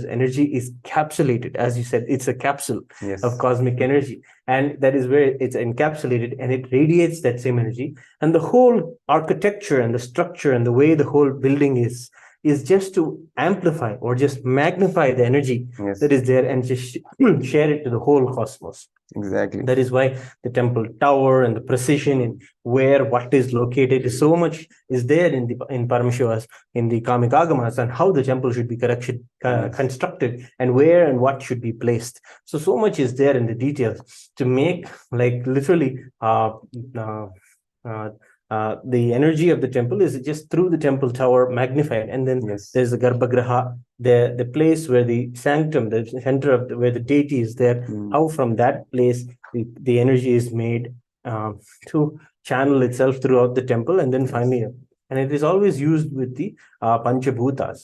energy is capsulated. As you said, it's a capsule Yes. of cosmic energy, and that is where it's encapsulated, and it radiates that same energy. And the whole architecture and the structure and the way the whole building is just to amplify or just magnify the energy Yes. that is there and just share it to the whole cosmos. Exactly. That is why the temple tower and the precision in where what is located is so much is there in Paramashiva's, in the Kamic Agamas, and how the temple should be constructed and where and what should be placed. So much is there in the details to make, like, literally the energy of the temple is just through the temple tower magnified. And then Yes. there's the Garbhagraha, the place where the sanctum, the center of where the deity is there, how from that place the energy is made to channel itself throughout the temple, and then finally, and it is always used with the Panchabhutas,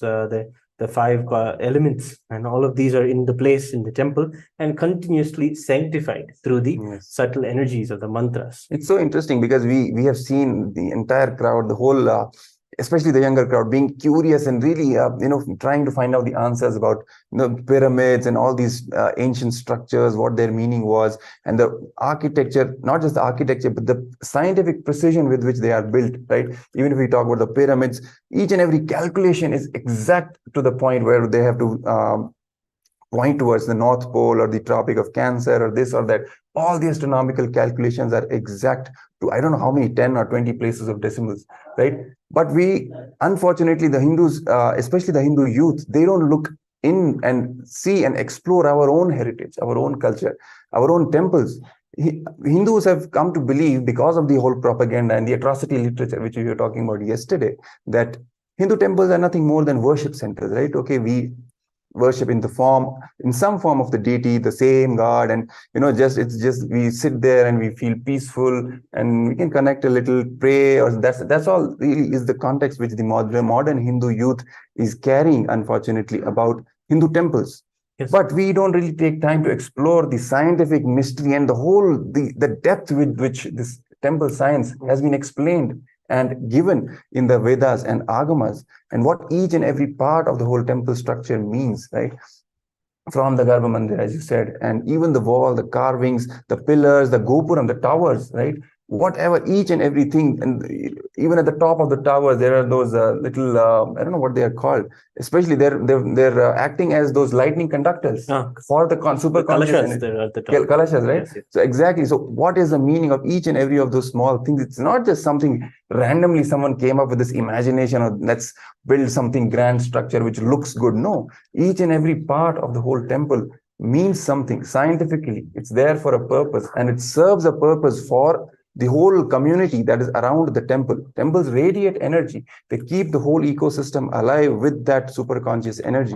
the five elements, and all of these are in the place in the temple and continuously sanctified through the subtle energies of the mantras. It's so interesting because we have seen the entire crowd, the whole especially the younger crowd, being curious and really trying to find out the answers about pyramids and all these ancient structures, what their meaning was, and the architecture, not just the architecture but the scientific precision with which they are built, right? Even if we talk about the pyramids, each and every calculation is exact to the point where they have to point towards the North Pole or the Tropic of Cancer or this or that. All the astronomical calculations are exact to, I don't know how many, 10 or 20 places of decimals, right? But we, unfortunately, the Hindus, especially the Hindu youth, they don't look in and see and explore our own heritage, our own culture, our own temples. Hindus have come to believe, because of the whole propaganda and the atrocity literature, which we were talking about yesterday, that Hindu temples are nothing more than worship centers, right? Okay, we worship in some form of the deity, the same God, and it's just we sit there and we feel peaceful and we can connect a little, pray, or that's all really is the context which the modern Hindu youth is carrying, unfortunately, about Hindu temples. Yes. But we don't really take time to explore the scientific mystery and the depth with which this temple science has been explained and given in the Vedas and Agamas, and what each and every part of the whole temple structure means, right? From the Garbha Mandir, as you said, and even the wall, the carvings, the pillars, the gopuram, the towers, right? Whatever, each and everything, and even at the top of the tower, there are those little, I don't know what they are called. Especially, they're acting as those lightning conductors for the super conscious energy. At the top. Kalashas, right? Yes. So exactly. So what is the meaning of each and every of those small things? It's not just something randomly someone came up with this imagination or let's build something grand structure which looks good. No, each and every part of the whole temple means something scientifically. It's there for a purpose, and it serves a purpose for the whole community that is around the temple. Temples radiate energy. They keep the whole ecosystem alive with that superconscious energy,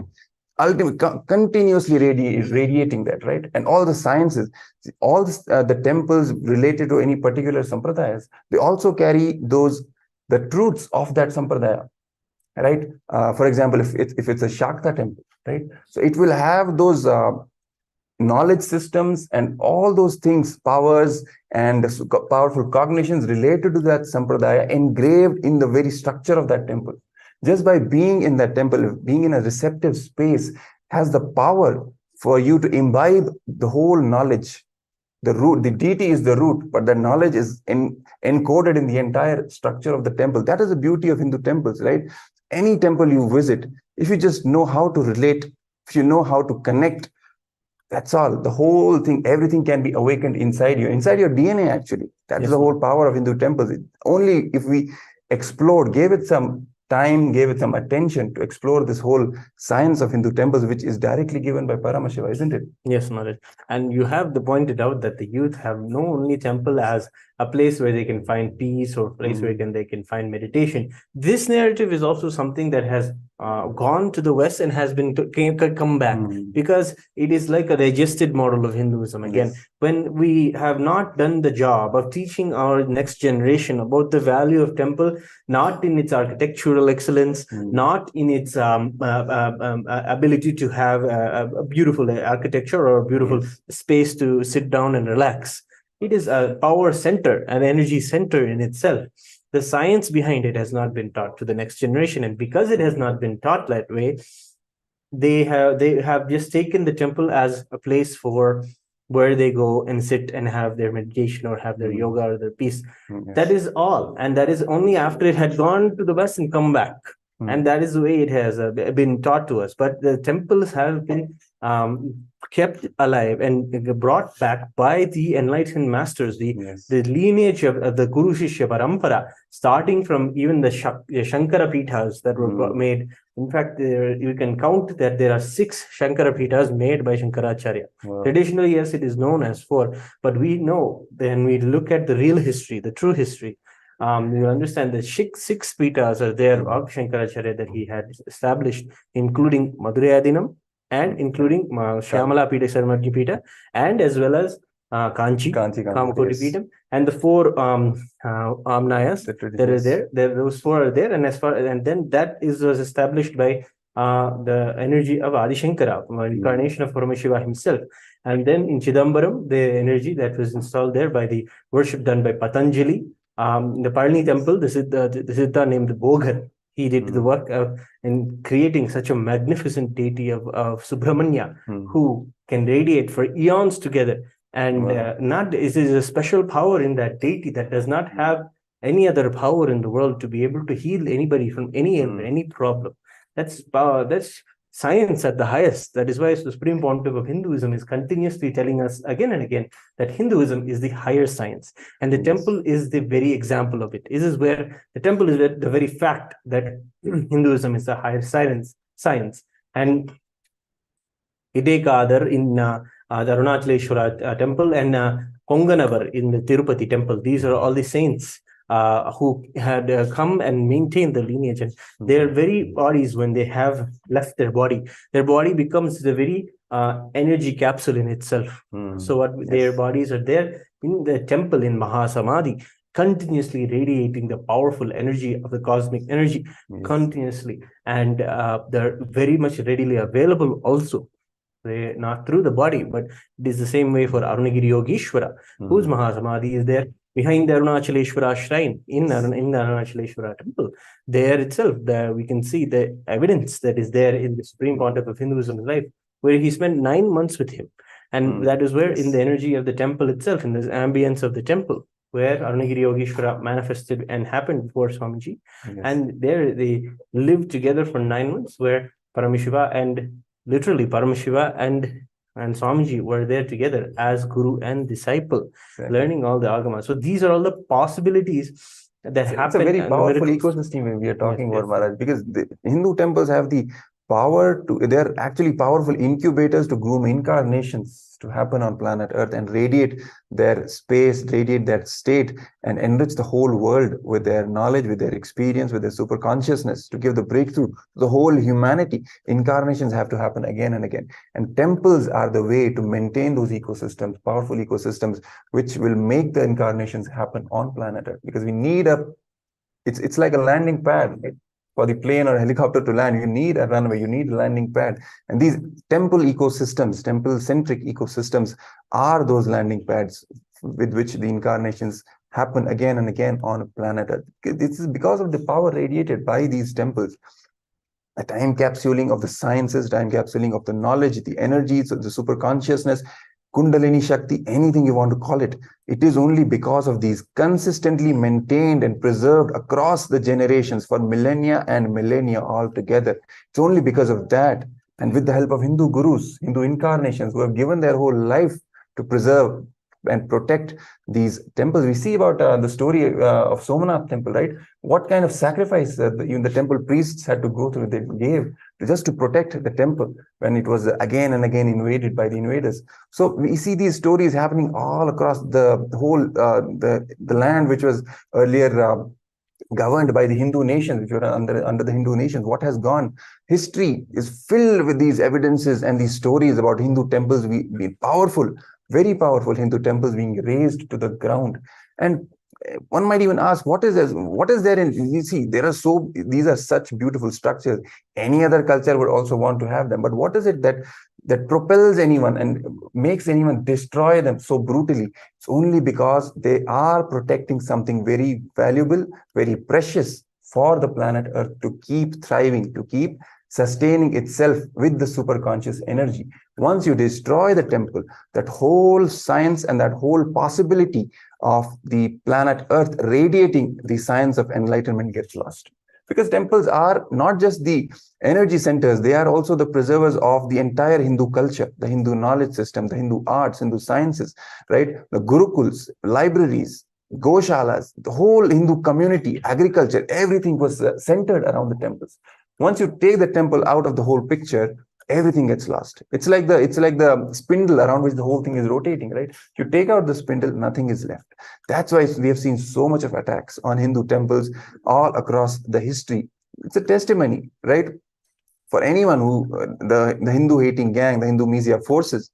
ultimately continuously radiating that, right? And all the sciences, all the temples related to any particular sampradayas, they also carry the truths of that sampradaya, right? For example, if it's a Shakta temple, right? So it will have those knowledge systems and all those things, powers and powerful cognitions related to that sampradaya engraved in the very structure of that temple. Just by being in that temple, being in a receptive space, has the power for you to imbibe the whole knowledge. The root, the deity is the root, but the knowledge is encoded in the entire structure of the temple. That is the beauty of Hindu temples, right? Any temple you visit, if you just know how to relate, if you know how to connect, that's all. The whole thing, everything can be awakened inside you, inside your DNA, actually. That's the whole power of Hindu temples. Only if we explored, gave it some time, gave it some attention to explore this whole science of Hindu temples, which is directly given by Paramashiva, isn't it? Yes, Maharaj. And you have pointed out that the youth have no only temple as a place where they can find peace or a place where they can find meditation. This narrative is also something that has gone to the West and has been come back because it is like a digested model of Hinduism. Again, when we have not done the job of teaching our next generation about the value of temple, not in its architectural excellence, not in its ability to have a beautiful architecture or a beautiful space to sit down and relax. It is a power center, an energy center in itself. The science behind it has not been taught to the next generation. And because it has not been taught that way, they have just taken the temple as a place for where they go and sit and have their meditation or have their yoga or their peace. Yes. That is all, and that is only after it had gone to the West and come back. And that is the way it has been taught to us. But the temples have been kept alive and brought back by the enlightened masters, Yes. the lineage of the Guru Shishya Parampara, starting from even the Shankara Pithas that were made. In fact, you can count that there are 6 Shankara Pithas made by Shankaracharya. Wow. Traditionally, yes, it is known as 4, but we know, then we look at the real history, the true history. You understand that 6 Pithas are there of Shankaracharya that he had established, including Madhurayadinam and including Shyamala Pita, Sarmadgi Pita, and as well as Kanchi, Kamakoti yes. Pita, and the 4 Amnayas that are there. Those 4 are there, and then that was established by the energy of Adi Shankara, incarnation of Paramashiva himself. And then in Chidambaram, the energy that was installed there by the worship done by Patanjali. The Palani temple, the Siddha named Bogar, he did the work in creating such a magnificent deity of Subramanya, who can radiate for eons together. And is a special power in that deity that does not have any other power in the world to be able to heal anybody from any problem. That's power. That's science at the highest. That is why the Supreme Pontiff of Hinduism is continuously telling us again and again that Hinduism is the higher science, and the temple is the very example of it. This is where the temple is the very fact that Hinduism is the higher science. And Idekadar in the Arunachaleshwara temple and Konganavar in the Tirupati temple. These are all the saints who had come and maintained the lineage, and their very bodies, when they have left their body becomes the very energy capsule in itself. So their bodies are there in the temple in Mahasamadhi, continuously radiating the powerful energy of the cosmic energy, continuously, and they're very much readily available also. Not through the body, but it is the same way for Arunagiri Yogeshwara, whose Mahasamadhi is there behind the Arunachaleshwara shrine in the Arunachaleshwara temple. There itself, we can see the evidence that is there in the Supreme Pontiff of Hinduism's life, where he spent 9 months with him. And that is where, in the energy of the temple itself, in the ambience of the temple, where Arunagiri Yogeshwara manifested and happened before Swamiji. And there they lived together for 9 months, where Paramashiva and literally Paramashiva and Swamiji were there together as guru and disciple, learning all the agamas. So these are all the possibilities that happen. It's a very powerful ecosystem we are talking about, Maharaj, because the Hindu temples have the power to, they're actually powerful incubators to groom incarnations to happen on planet Earth and radiate their space, radiate that state, and enrich the whole world with their knowledge, with their experience, with their super consciousness to give the breakthrough to the whole humanity. Incarnations have to happen again and again. And temples are the way to maintain those ecosystems, powerful ecosystems, which will make the incarnations happen on planet Earth. Because we need it's like a landing pad. For the plane or helicopter to land, you need a runway, you need a landing pad. And these temple ecosystems, temple-centric ecosystems are those landing pads with which the incarnations happen again and again on planet Earth. This is because of the power radiated by these temples. A time capsuling of the sciences, time capsuling of the knowledge, the energies, the super consciousness, Kundalini Shakti, anything you want to call it. It is only because of these consistently maintained and preserved across the generations for millennia and millennia altogether. It's only because of that, and with the help of Hindu gurus, Hindu incarnations who have given their whole life to preserve and protect these temples. We see about the story of Somanath temple, right? What kind of sacrifice even the temple priests had to go through, they gave just to protect the temple when it was again and again invaded by the invaders. So we see these stories happening all across the whole the land which was earlier governed by the Hindu nations, which were under the Hindu nations. What has gone? History is filled with these evidences and these stories about Hindu temples being powerful, very powerful Hindu temples being razed to the ground. And one might even ask, what is there in, you see, these are such beautiful structures. Any other culture would also want to have them. But what is it that propels anyone and makes anyone destroy them so brutally? It's only because they are protecting something very valuable, very precious for the planet Earth to keep thriving, to keep sustaining itself with the superconscious energy. Once you destroy the temple, that whole science and that whole possibility of the planet Earth radiating the science of enlightenment gets lost. Because temples are not just the energy centers, they are also the preservers of the entire Hindu culture, the Hindu knowledge system, the Hindu arts, Hindu sciences, right? The gurukuls, libraries, goshalas, the whole Hindu community, agriculture, everything was centered around the temples. Once you take the temple out of the whole picture, everything gets lost. It's like the spindle around which the whole thing is rotating, right? If you take out the spindle, nothing is left. That's why we have seen so much of attacks on Hindu temples all across the history. It's a testimony, right? For anyone who the Hindu hating gang, the Hindu Misia forces,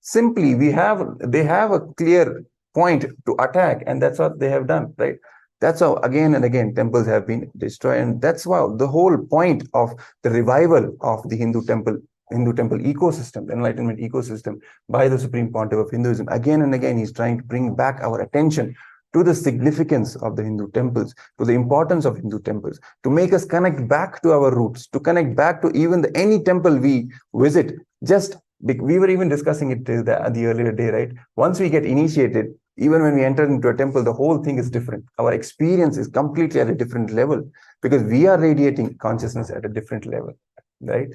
simply they have a clear point to attack, and that's what they have done, right? That's how again and again temples have been destroyed, and that's why the whole point of the revival of the Hindu temple ecosystem, the enlightenment ecosystem, by the Supreme Pontiff of Hinduism. Again and again, he's trying to bring back our attention to the significance of the Hindu temples, to the importance of Hindu temples, to make us connect back to our roots, to connect back to even any temple we visit. We were even discussing it the earlier day, right? Once we get initiated, even when we enter into a temple, the whole thing is different. Our experience is completely at a different level because we are radiating consciousness at a different level, right?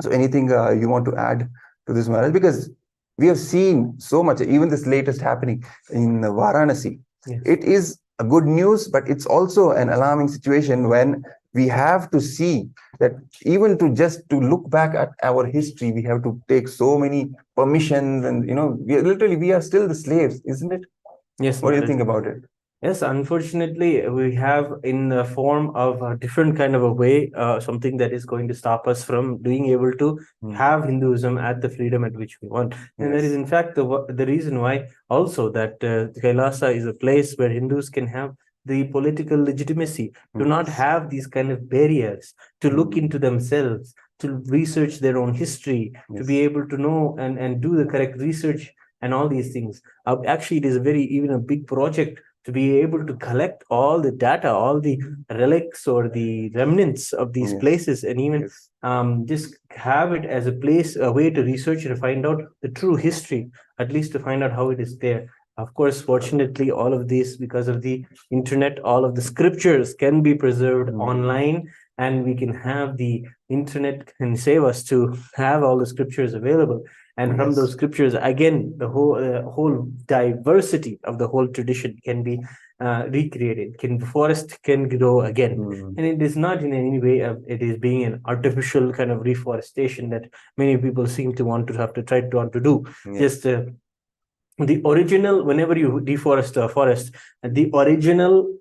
So anything you want to add to this, Maharaj? Because we have seen so much, even this latest happening in Varanasi. Yes. It is a good news, but it's also an alarming situation when we have to see that even to look back at our history, we have to take so many permissions, and we are still the slaves, isn't it? Yes. What do you think about it? Yes, unfortunately, we have in the form of a different kind of a way, something that is going to stop us from being able to have Hinduism at the freedom at which we want. And that is, in fact, the reason why also that Kailasa is a place where Hindus can have the political legitimacy to not have these kind of barriers, to look into themselves, to research their own history, to be able to know and do the correct research and all these things. Actually, it is even a big project to be able to collect all the data, all the relics or the remnants of these places, and even just have it as a way to research and find out the true history, at least to find out how it is there. Of course, fortunately, all of this, because of the internet, all of the scriptures can be preserved online, and we can have the internet can save us to have all the scriptures available. And from those scriptures, again, the whole diversity of the whole tradition can be recreated. The forest can grow again, and it is not in any way it is being an artificial kind of reforestation that many people seem to want to do. Just the original, whenever you deforest a forest, the original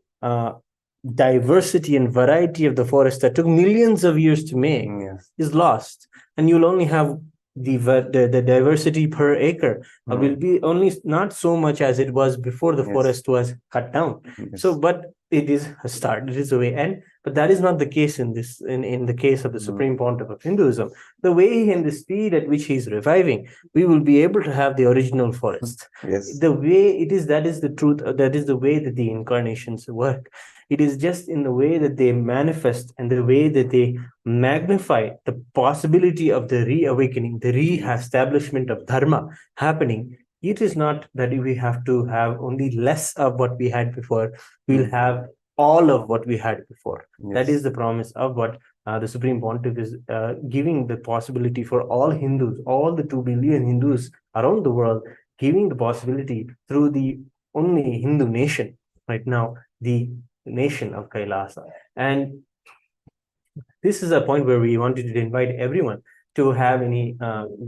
diversity and variety of the forest that took millions of years to make is lost, and you'll only have the diversity per acre will be only not so much as it was before the forest was cut down. So, but it is a start, it is a way, but that is not the case in the case of the Supreme Pontiff of Hinduism. The way and the speed at which he's reviving, we will be able to have the original forest. The way it is, that is the truth, that is the way that the incarnations work. It is just in the way that they manifest and the way that they magnify the possibility of the reawakening, the re-establishment of dharma happening. It is not that we have to have only less of what we had before. We'll have all of what we had before. That is the promise of what the Supreme Pontiff is giving the possibility for all Hindus, all the 2 billion Hindus around the world, giving the possibility through the only Hindu nation right now, the nation of Kailasa. And this is a point where we wanted to invite everyone to have any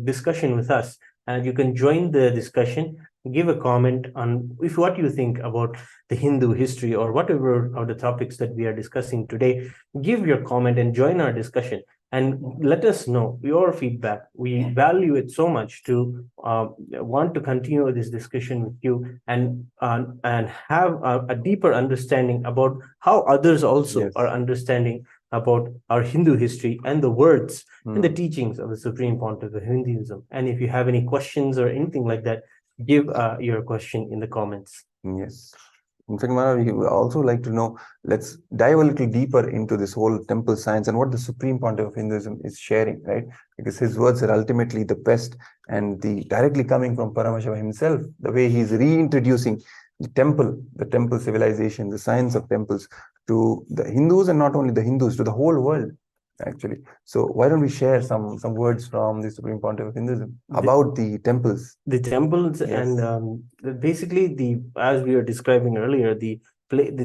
discussion with us, and you can join the discussion, give a comment on what you think about the Hindu history or whatever are the topics that we are discussing today. Give your comment and join our discussion and let us know your feedback. We value it so much to want to continue this discussion with you and have a deeper understanding about how others also are understanding about our Hindu history and the words and the teachings of the Supreme Pontiff of Hinduism. And if you have any questions or anything like that, give your question in the comments. Yes. In fact, Mara, we would also like to know, let's dive a little deeper into this whole temple science and what the Supreme Pontiff of Hinduism is sharing, right? Because his words are ultimately the best, and the directly coming from Paramashiva himself, the way he's reintroducing the temple civilization, the science of temples to the Hindus, and not only the Hindus, to the whole world, actually. So why don't we share some words from the Supreme Pontiff of Hinduism about the temples? The temples, Yes. and basically, the as we were describing earlier, the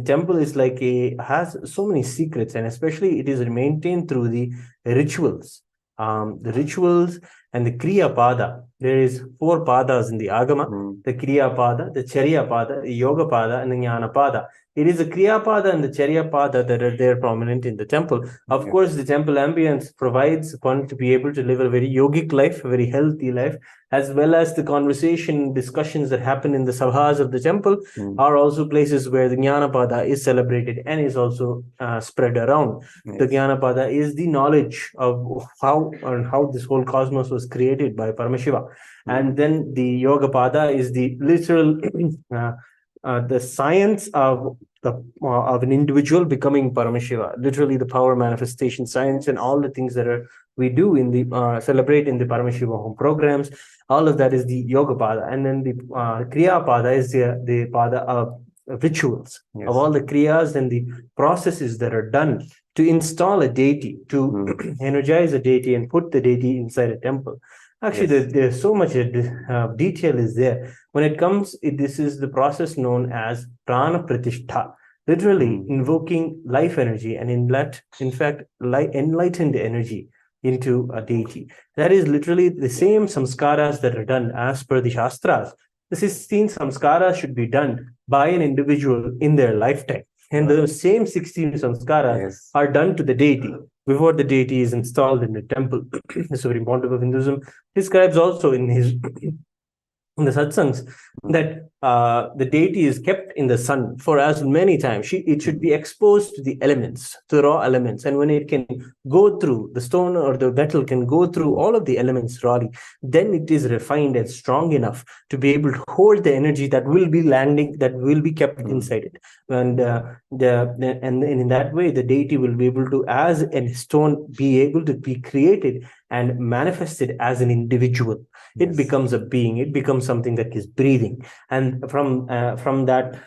temple is like has so many secrets, and especially it is maintained through the rituals. The rituals and the kriya pada. There is 4 padas in the agama: the kriya pada, the charya pada, the yoga pada, and the jnana pada. It is the kriya pada and the charya pada that are there prominent in the temple. Of course, the temple ambience provides one to be able to live a very yogic life, a very healthy life, as well as the conversation discussions that happen in the sabhas of the temple are also places where the Jnanapada is celebrated and is also spread around. The Jnanapada is the knowledge of how this whole cosmos was created by Paramashiva. And then the Yogapada is the literal the science of an individual becoming Paramashiva, literally the power manifestation science and all the things that we do in the celebrate in the Paramashiva home programs. All of that is the yoga pada, and then the kriya pada is the pada of rituals of all the kriyas and the processes that are done to install a deity, to energize a deity and put the deity inside a temple. Actually, there's so much detail is there. When it comes, this is the process known as prana pratishtha, literally invoking life energy and in fact, enlightened energy into a deity. That is literally the same samskaras that are done as per the Shastras. The 16 samskaras should be done by an individual in their lifetime. And the same 16 samskaras are done to the deity before the deity is installed in the temple. The Supreme Pontiff of Hinduism describes also in the satsangs that the deity is kept in the sun for as many times. It should be exposed to the elements, to the raw elements. And when it can go through, the stone or the metal can go through all of the elements rawly, then it is refined and strong enough to be able to hold the energy that will be landing, that will be kept inside it. And and in that way, the deity will be able to, as a stone, be able to be created and manifested as an individual. It becomes a being. It becomes something that is breathing, and from that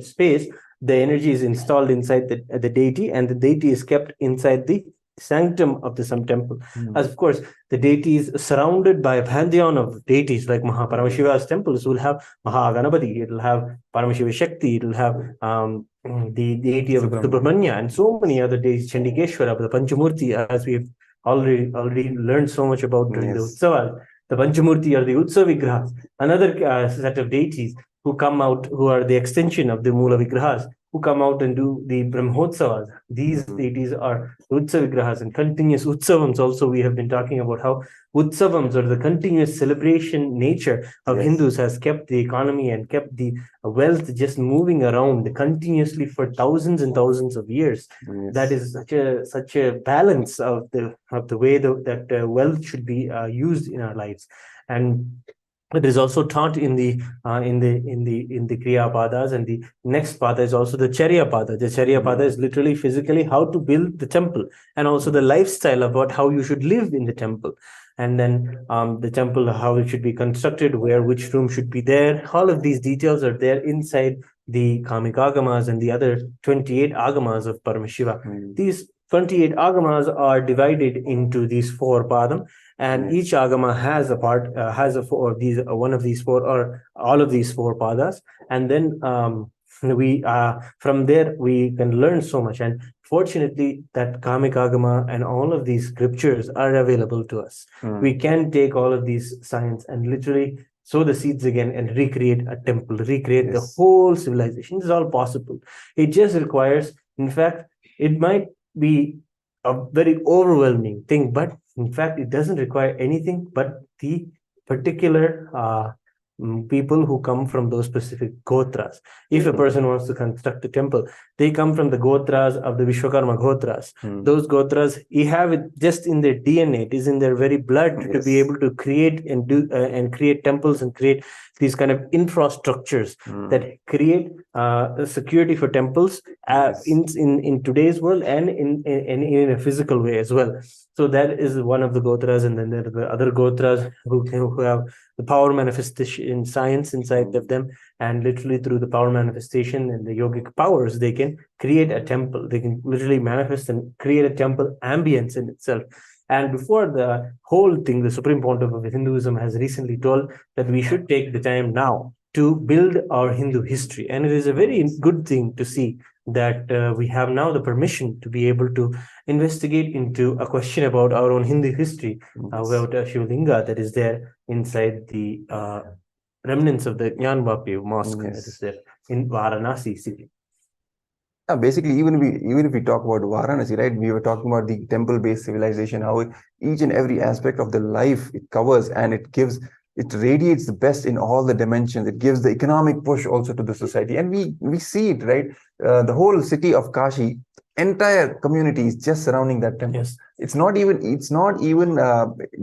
space, the energy is installed inside the deity, and the deity is kept inside the sanctum of the some temple. As of course, the deity is surrounded by a pantheon of deities, like Paramashiva's temples will have Mahaganapati, it'll have Paramashiva Shakti, it'll have the deity of Subramanya, and so many other deities, Chandikeshwara, the Panchamurti, as we've already learned so much about during the Utsavas. The Panchamurti or the Utsav Vigrahas, another set of deities who come out, who are the extension of the Mula Vigrahas, who come out and do the Brahmotsavas. These deities are Utsav Vigrahas, and continuous Utsavams. Also, we have been talking about how Utsavams, or the continuous celebration nature of Hindus, has kept the economy and kept the wealth just moving around continuously for thousands and thousands of years. That is such a balance of the way that wealth should be used in our lives. And it is also taught in the kriya padas, and the next pada is also the charya pada. The charya pada is literally physically how to build the temple, and also the lifestyle about how you should live in the temple. And then the temple, how it should be constructed, which room should be there. All of these details are there inside the Kamik Agamas and the other 28 Agamas of Paramashiva. These 28 Agamas are divided into these 4 padam, and each agama has one of these 4 or all of these 4 padas. And then we from there we can learn so much. And fortunately, that Kamik Agama and all of these scriptures are available to us. We can take all of these science and literally sow the seeds again and recreate a temple, recreate the whole civilization. It's all possible. It just requires, in fact, it might be a very overwhelming thing, but in fact, it doesn't require anything but the particular people who come from those specific gotras. If a person wants to construct a temple, they come from the gotras of the Vishwakarma gotras. Those gotras, you have it just in their DNA. It is in their very blood to be able to create and do and create temples and create these kind of infrastructures that create security for temples in today's world and in a physical way as well. So that is one of the gotras, and then there are the other gotras who have the power manifestation in science inside of them, and literally through the power manifestation and the yogic powers, they can create a temple. They can literally manifest and create a temple ambience in itself. And before the whole thing, the Supreme Pontiff of Hinduism has recently told that we should take the time now to build our Hindu history. And it is a very good thing to see that we have now the permission to be able to investigate into a question about our own Hindu history, about a Shivlinga that is there inside the remnants of the Jnanvapi mosque that is there in Varanasi city. Basically, even if we talk about Varanasi, right, we were talking about the temple-based civilization, how each and every aspect of the life it covers, and it radiates the best in all the dimensions. It gives the economic push also to the society, and we see it, right? The whole city of Kashi, entire community is just surrounding that temple. Yes. It's not even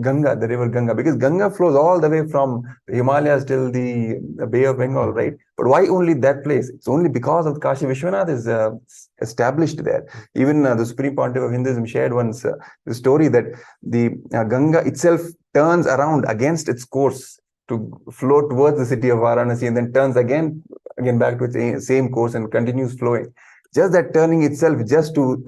Ganga, the river Ganga, because Ganga flows all the way from the Himalayas till the Bay of Bengal, right? But why only that place? It's only because of Kashi Vishwanath is established there. Even the Supreme Pontiff of Hinduism shared once the story that the Ganga itself turns around against its course to flow towards the city of Varanasi, and then turns again back to its same course and continues flowing. Just that turning itself, just to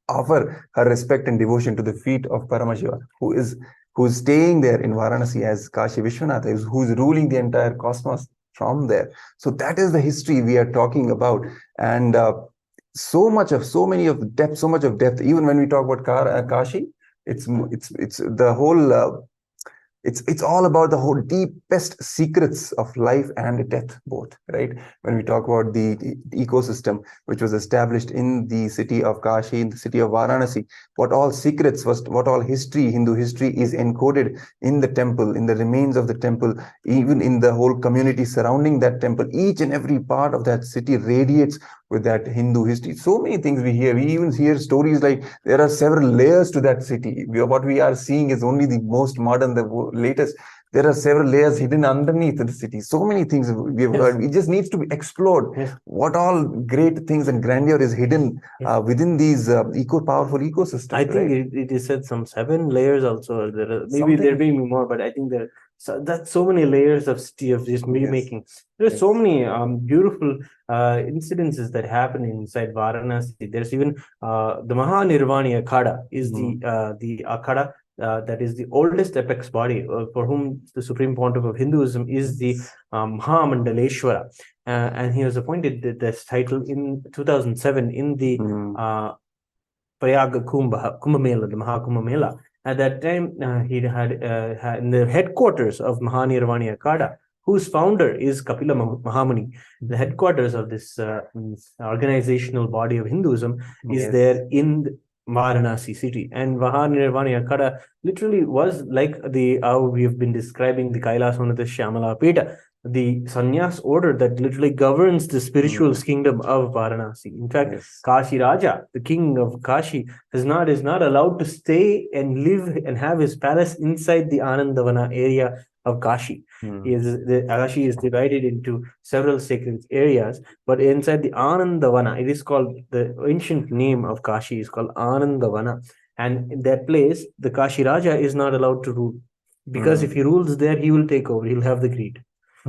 offer her respect and devotion to the feet of Paramashiva, who's staying there in Varanasi as Kashi Vishwanath, who's ruling the entire cosmos from there. So that is the history we are talking about, and so much of depth. Even when we talk about Kashi, it's the whole. It's all about the whole deepest secrets of life and death, both, right? When we talk about the ecosystem which was established in the city of Kashi, in the city of Varanasi, what all secrets, what all history, Hindu history is encoded in the temple, in the remains of the temple, even in the whole community surrounding that temple. Each and every part of that city radiates with that Hindu history. So many things we hear. We even hear stories like there are several layers to that city. What we are seeing is only the most modern, the latest. There are several layers hidden underneath the city. So many things we have heard. It just needs to be explored. What all great things and grandeur is hidden within these powerful ecosystems. I think it is said some 7 layers also. Maybe there may be more, but I think that's so many layers of city of just making. There's so many beautiful incidences that happen inside Varanasi. There's even the Mahanirvani Akhada is the Akhada that is the oldest apex body for whom the Supreme Pontiff of Hinduism is the Mahamandaleshwara. And he was appointed this title in 2007 in the Prayag Kumbh Mela, the Mahakumbh Mela. At that time, he had in the headquarters of Mahanirvani Akhada, whose founder is Kapila Mahamuni. The headquarters of this organizational body of Hinduism is there in Varanasi city. And Mahanirvani Akhada literally was like how we have been describing the Kailasanatha Shyamala Peta, the sannyas order that literally governs the spiritual kingdom of Varanasi. In fact, Kashi Raja, the king of Kashi, is not allowed to stay and live and have his palace inside the Anandavana area of Kashi. Kashi is divided into several sacred areas, but inside the Anandavana, it is called, the ancient name of Kashi is called Anandavana. And in that place, the Kashi Raja is not allowed to rule, because if he rules there, he will take over, he'll have the greed.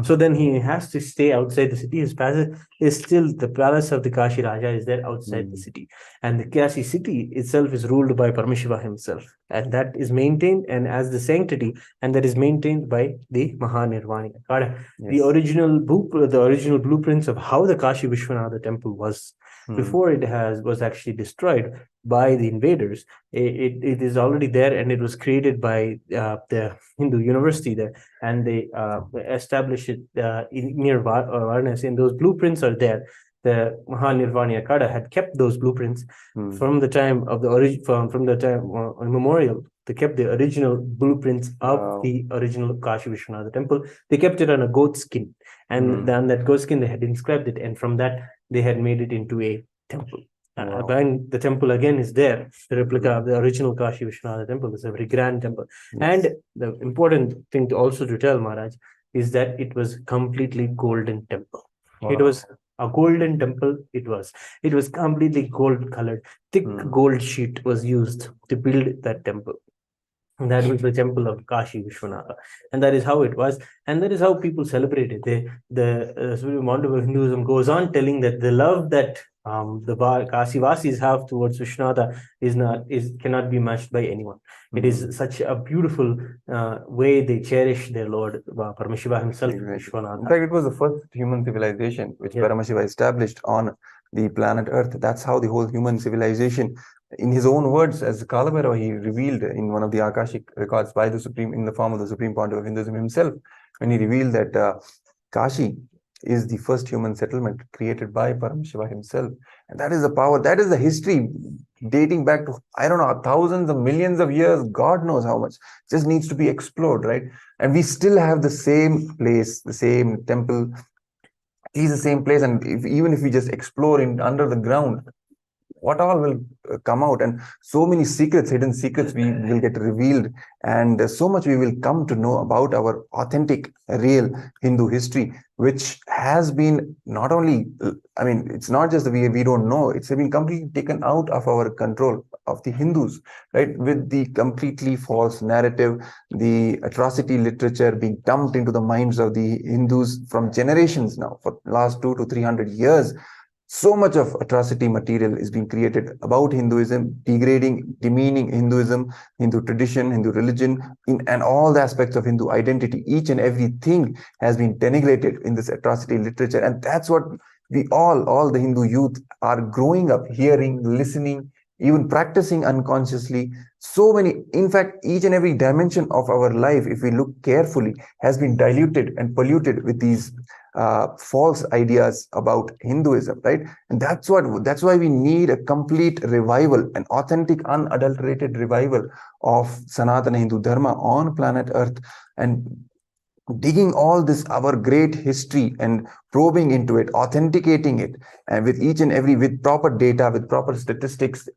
So then he has to stay outside the city. His palace is still, the palace of the Kashi Raja is there outside the city. And the Kashi city itself is ruled by Paramashiva himself. And that is maintained and as the sanctity, and that is maintained by the Mahanirvani Akhada. The original blueprints of how the Kashi Vishwanath temple was before it was actually destroyed by the invaders. It is already there, and it was created by the Hindu university there, and they established it near Varanasi, and those blueprints are there. the Mahanirvana Akada had kept those blueprints Hmm. from the time of the origin, from the time immemorial. They kept the original blueprints of Wow. the original Kashi Vishwanath temple. They kept it on a goat skin, and on that goat skin they had inscribed it, and from that they had made it into a temple. Wow. Behind the temple again is there the replica of the original Kashi Vishwanath temple. It's a very grand temple. Yes. And the important thing to also to tell, Maharaj, is that it was completely golden temple. Wow. It was a golden temple. It was completely gold colored. Thick gold sheet was used to build that temple. And that was the temple of Kashi Vishwanatha, and that is how it was, and that is how people celebrate it. The Supreme Mountain of Hinduism goes on telling that the love that the Kasivasis have towards Vishwanatha cannot be matched by anyone. It is such a beautiful way they cherish their Lord Paramashiva himself, Vishwanatha. In fact, it was the first human civilization which Paramashiva established on the planet Earth. That's how the whole human civilization, in his own words, as Kalabhairava, he revealed in one of the Akashic records by the Supreme, in the form of the Supreme Pontiff of Hinduism himself, when he revealed that Kashi is the first human settlement created by Paramashiva himself. And that is the power, that is the history dating back to, I don't know, thousands of millions of years, God knows how much. Just needs to be explored, right? And we still have the same place, the same temple, is the same place. And even if we just explore under the ground, what all will come out, and so many secrets, hidden secrets will get revealed, and so much we will come to know about our authentic, real Hindu history, which has been not only, I mean, it's not just that we don't know, it's been completely taken out of our control of the Hindus, right? With the completely false narrative, the atrocity literature being dumped into the minds of the Hindus from generations now, for last 200 to 300 years. So much of atrocity material is being created about Hinduism, degrading, demeaning Hinduism, Hindu tradition, Hindu religion, and all the aspects of Hindu identity. Each and everything has been denigrated in this atrocity literature. And that's what we all the Hindu youth are growing up hearing, listening, even practicing unconsciously. So many, in fact, each and every dimension of our life, if we look carefully, has been diluted and polluted with these false ideas about Hinduism, right? And that's why we need a complete revival, an authentic, unadulterated revival of Sanatana Hindu Dharma on planet Earth, and digging all this, our great history, and probing into it, authenticating it, and with proper data, with proper statistics,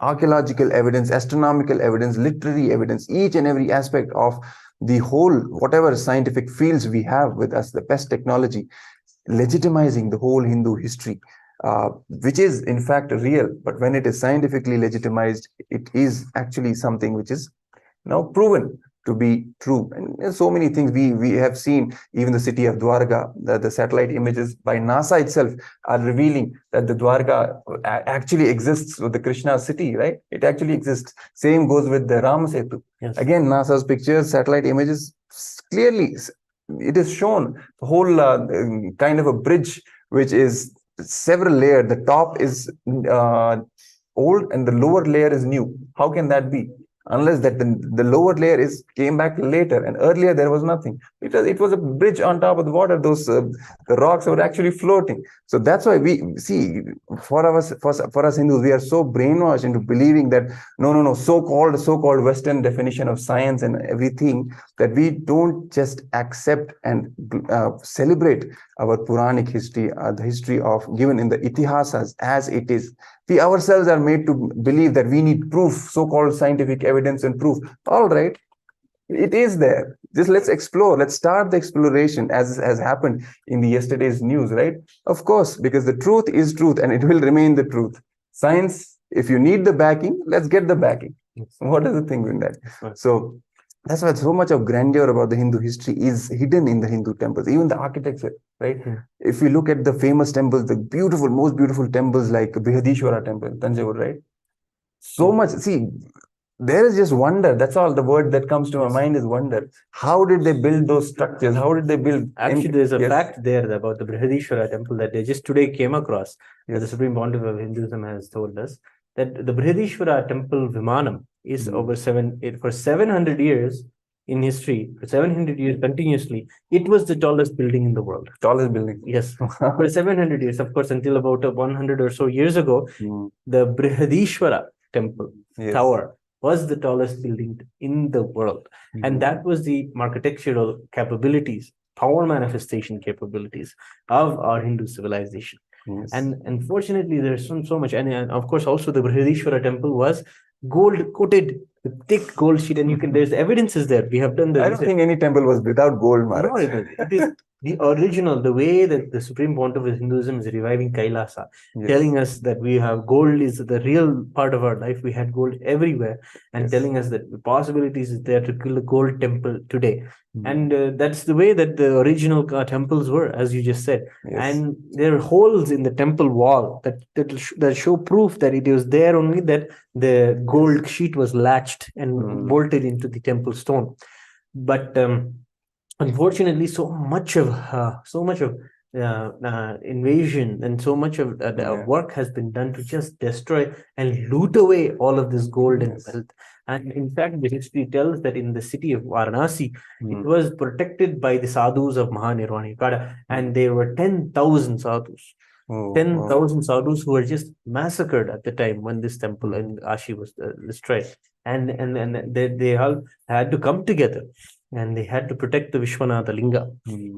archaeological evidence, astronomical evidence, literary evidence, each and every aspect of the whole, whatever scientific fields we have with us, the best technology, legitimizing the whole Hindu history, which is in fact real. But when it is scientifically legitimized, it is actually something which is now proven to be true. And so many things we have seen. Even the city of Dwarka, the satellite images by NASA itself are revealing that the Dwarka actually exists with the Krishna city, right? It actually exists. Same goes with the Ram Setu. Yes. Again, NASA's pictures, satellite images, clearly it is shown the whole kind of a bridge which is several layered. The top is old and the lower layer is new. How can that be? Unless that the lower layer came back later, and earlier there was nothing. It was a bridge on top of the water. Those the rocks were actually floating. So that's why we see, for us Hindus, we are so brainwashed into believing that no, so-called Western definition of science and everything, that we don't just accept and celebrate our Puranic history, the history of given in the Itihasas as it is. We ourselves are made to believe that we need proof, so-called scientific evidence and proof. All right, it is there. Just let's explore. Let's start the exploration, as has happened in the yesterday's news, right? Of course, because the truth is truth and it will remain the truth. Science, if you need the backing, let's get the backing. What is the thing in that? So that's why so much of grandeur about the Hindu history is hidden in the Hindu temples, even the architecture, right? If you look at the famous temples, the beautiful, most beautiful temples like Brihadishwara temple, Tanjavur, right? So much, see, there is just wonder. That's all the word that comes to my mind is wonder. How did they build those structures? How did they build? Actually, there's a fact there about the Brihadishwara temple that they just today came across, that the Supreme Pontiff of Hinduism has told us, that the Brihadishwara temple Vimanam is for 700 years, in history, for 700 years continuously, it was the tallest building in the world. Tallest building. Yes, for 700 years, of course, until about 100 or so years ago, the Brihadishwara temple tower was the tallest building in the world. And that was the architectural capabilities, power manifestation capabilities of our Hindu civilization. Yes. And unfortunately, there's so much. And of course, also the Brihadishwara temple was gold coated with thick gold sheet, and there's evidences there. We have done the I don't think any temple was without gold, Maharaj. No, it is the original, the way that the Supreme Pontiff of Hinduism is reviving Kailasa, telling us that we have gold is the real part of our life. We had gold everywhere, and telling us that the possibilities is there to build a gold temple today. And that's the way that the original temples were, as you just said. And there are holes in the temple wall that show proof that it was there only that the gold sheet was latched and bolted into the temple stone. But unfortunately, so much of invasion and so much of work has been done to just destroy and loot away all of this gold and wealth. And in fact, the history tells that in the city of Varanasi, it was protected by the sadhus of Mahanirvana, and there were 10,000 sadhus. 10,000 sadhus who were just massacred at the time when this temple in Ashi was destroyed. And they all had to come together, and they had to protect the Vishwanatha Linga.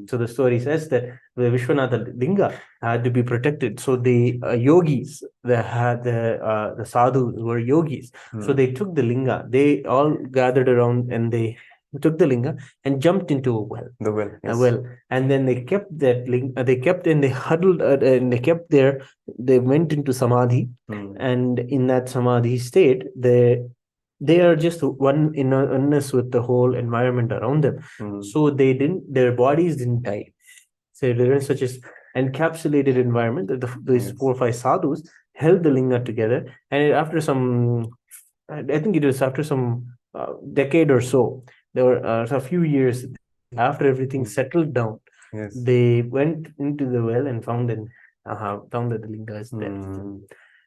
So the story says that the Vishwanatha Linga had to be protected. So the yogis, the sadhus were yogis. So they took the Linga. They all gathered around and they took the Linga and jumped into a well. The well. A well. And then they kept that Linga, they kept and they huddled and they kept there. They went into Samadhi. And in that Samadhi state, they are just one in oneness with the whole environment around them. So their bodies didn't die. So they're in such an encapsulated environment that these 4 or 5 sadhus held the linga together. And after some, I think it was after some decade or so, there were a few years after everything settled down, they went into the well and found that the linga is there.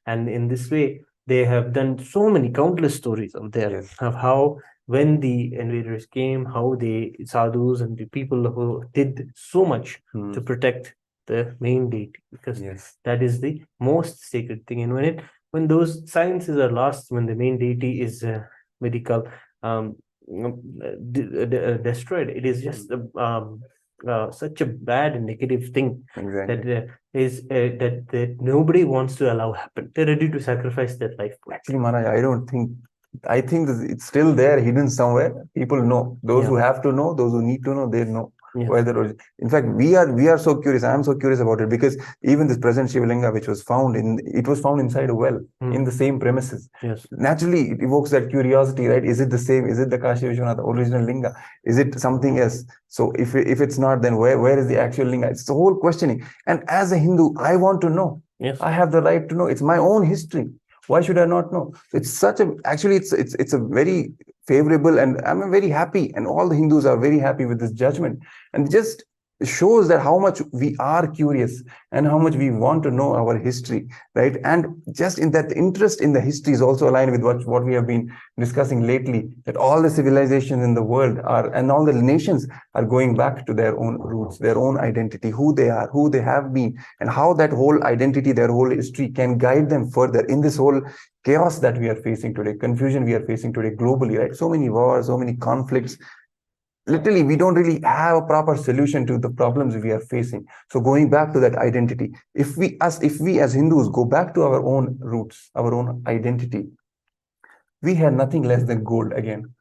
And in this way, they have done so many countless stories of there of how when the invaders came, how the sadhus and the people who did so much to protect the main deity, because that is the most sacred thing. And when those sciences are lost, when the main deity is medical destroyed, it is just such a bad and negative thing that nobody wants to allow happen. They're ready to sacrifice their life. Actually, Maharaj, I think it's still there, hidden somewhere. People know. Those who have to know, those who need to know, they know. In fact, we are so curious. I am so curious about it, because even this present Shivalinga, which was found inside a well in the same premises. Naturally, it evokes that curiosity, right? Is it the same? Is it the Kashi Vishwanath original linga? Is it something else? So if it's not, then where is the actual linga? It's the whole questioning. And as a Hindu, I want to know. I have the right to know. It's my own history. Why should I not know? It's a very favorable, and I'm very happy, and all the Hindus are very happy with this judgment, and just shows that how much we are curious and how much we want to know our history, right? And just in that interest in the history is also aligned with what we have been discussing lately, that all the civilizations in the world and all the nations are going back to their own roots, their own identity, who they are, who they have been, and how that whole identity, their whole history can guide them further in this whole chaos that we are facing today, confusion we are facing today globally, right? So many wars, so many conflicts. Literally, we don't really have a proper solution to the problems we are facing. So going back to that identity, if we as Hindus go back to our own roots, our own identity, we have nothing less than gold again.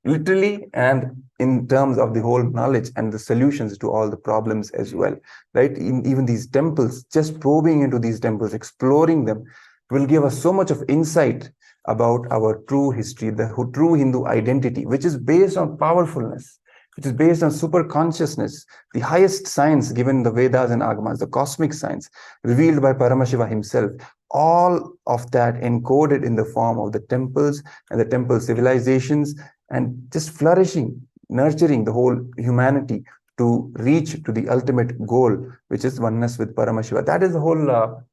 Literally, and in terms of the whole knowledge and the solutions to all the problems as well, right? Even these temples, just probing into these temples, exploring them, will give us so much of insight about our true history, the true Hindu identity, which is based on powerfulness, which is based on super consciousness, the highest science given in the Vedas and Agamas, the cosmic science revealed by Paramashiva himself. All of that encoded in the form of the temples and the temple civilizations, and just flourishing, nurturing the whole humanity to reach to the ultimate goal, which is oneness with Paramashiva. That is the whole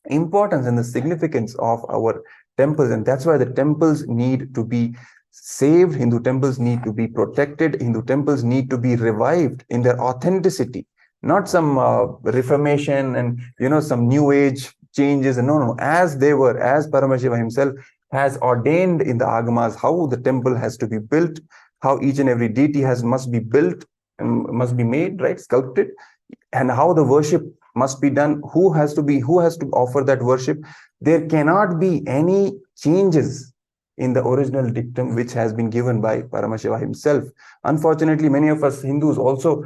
importance and the significance of our temples, and that's why the temples need to be saved. Hindu temples need to be protected. Hindu temples need to be revived in their authenticity, not some reformation and some new age changes. And no, as they were, as Paramashiva himself has ordained in the agamas, how the temple has to be built, how each and every deity must be built, must be made, right, sculpted, and how the worship must be done, who has to offer that worship. There cannot be any changes in the original dictum which has been given by Paramashiva himself. Unfortunately, many of us Hindus also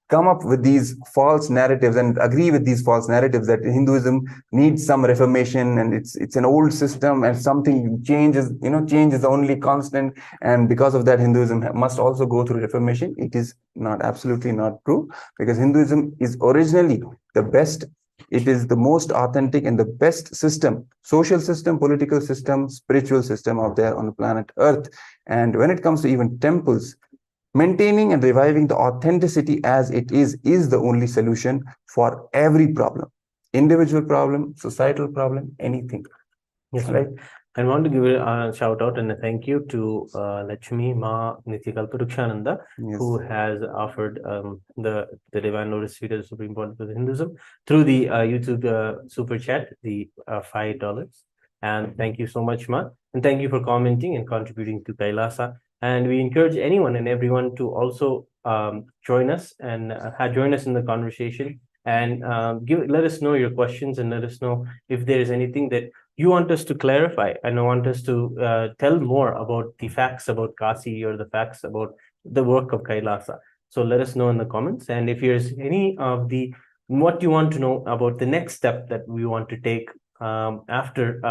come up with these false narratives and agree with these false narratives that Hinduism needs some reformation and it's an old system and something changes, change is the only constant, and because of that Hinduism must also go through reformation. It is not, absolutely not true, because Hinduism is originally the best. It is the most authentic and the best system, social system, political system, spiritual system out there on the planet Earth. And when it comes to even temples, maintaining and reviving the authenticity as it is the only solution for every problem, individual problem, societal problem, anything. Yes, right. I want to give a shout out and a thank you to Lakshmi Ma Nityakalparukshananda, Yes. who has offered the Divine Lotus Feet of the Supreme Pontiff of Hinduism through the YouTube super chat, the $5. And thank you so much, Ma. And thank you for commenting and contributing to Kailasa. And we encourage anyone and everyone to also join us and join us in the conversation, and let us know your questions, and let us know if there is anything that you want us to clarify and want us to tell more about the facts about Kasi or the facts about the work of Kailasa. So let us know in the comments. And if there's any of what you want to know about the next step that we want to take after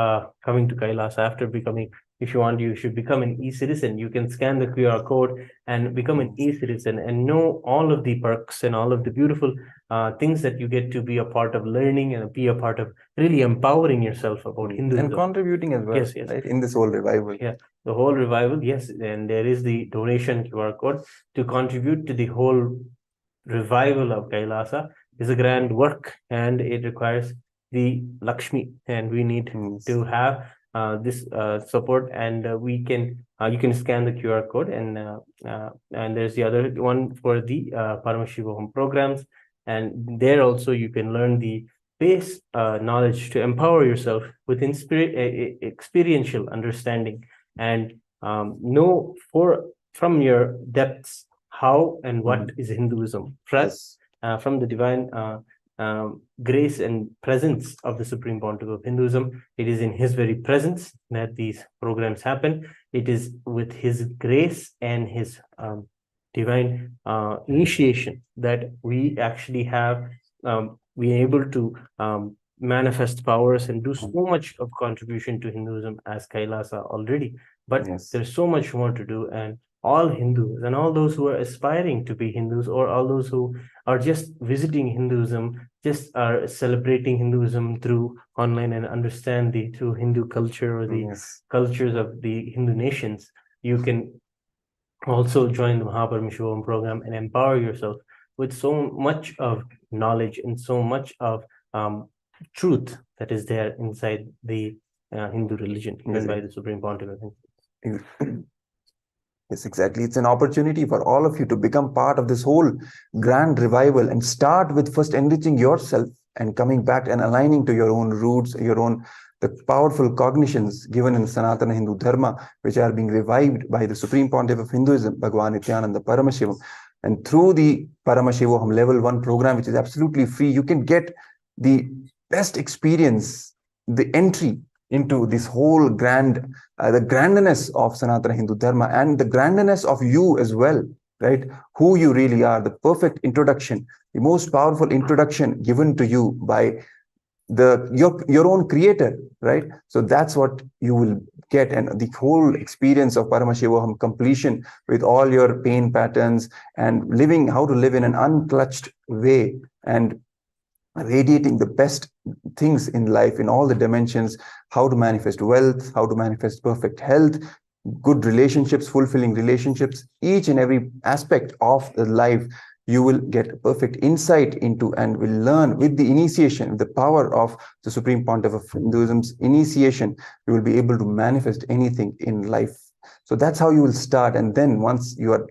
coming to Kailasa, after becoming, if you want, you should become an e-citizen. You can scan the QR code and become an e-citizen and know all of the perks and all of the beautiful things that you get to be a part of learning and be a part of really empowering yourself about Hinduism. And contributing as well, yes, right, in this whole revival. Yeah, the whole revival, yes. And there is the donation QR code to contribute to the whole revival of Kailasa. Is a grand work, and it requires the Lakshmi, and we need to have this support, and we can you can scan the QR code, and there's the other one for the Paramashiva home programs, and there also you can learn the base knowledge to empower yourself with experiential understanding, and know from your depths how and what is Hinduism. From the divine grace and presence of the Supreme Pontiff of Hinduism. It is in his very presence that these programs happen. It is with his grace and his divine initiation that we actually have we are able to manifest powers and do so much of contribution to Hinduism as Kailasa already. But there's so much more to do, and all Hindus and all those who are aspiring to be Hindus, or all those who are just visiting Hinduism, just are celebrating Hinduism through online and understand the through Hindu culture or the cultures of the Hindu nations, you can also join the Mahaparamishivam program and empower yourself with so much of knowledge and so much of truth that is there inside the Hindu religion given by the Supreme Pontiff. Yes, exactly. It's an opportunity for all of you to become part of this whole grand revival, and start with first enriching yourself and coming back and aligning to your own roots, the powerful cognitions given in Sanatana Hindu Dharma, which are being revived by the Supreme Pontiff of Hinduism, Bhagavan Nityananda Paramashivam. And through the Paramashivam Level 1 program, which is absolutely free, you can get the best experience, the entry into this whole the grandness of Sanatana Hindu Dharma, and the grandness of you as well, right? Who you really are, the perfect introduction, the most powerful introduction given to you by your own creator, right? So that's what you will get, and the whole experience of Paramashivam completion with all your pain patterns and how to live in an unclutched way and radiating the best things in life in all the dimensions, how to manifest wealth, how to manifest perfect health, good relationships, fulfilling relationships, each and every aspect of the life. You will get perfect insight into, and will learn with the initiation, the power of the Supreme Pontiff of Hinduism's initiation. You will be able to manifest anything in life. So that's how you will start. And then once you are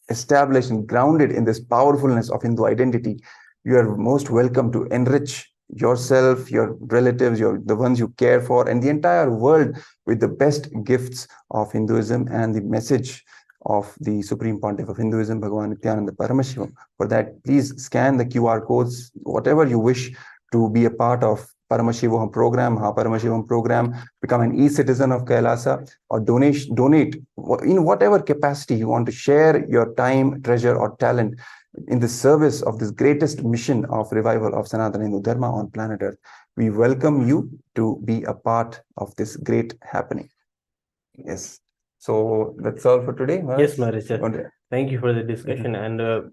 established and grounded in this powerfulness of Hindu identity, you are most welcome to enrich yourself, your relatives, the ones you care for, and the entire world with the best gifts of Hinduism and the message of the Supreme Pontiff of Hinduism, Bhagavan Nityananda Paramashivam. For that, please scan the QR codes, whatever you wish to be a part of Paramashivam program, Paramashivam program, become an e-citizen of Kailasa, or donate in whatever capacity you want to share your time, treasure, or talent in the service of this greatest mission of revival of Sanatana Hindu Dharma on planet Earth. We welcome you to be a part of this great happening. Yes. So that's all for today. Yes, Maharaj. Thank you for the discussion and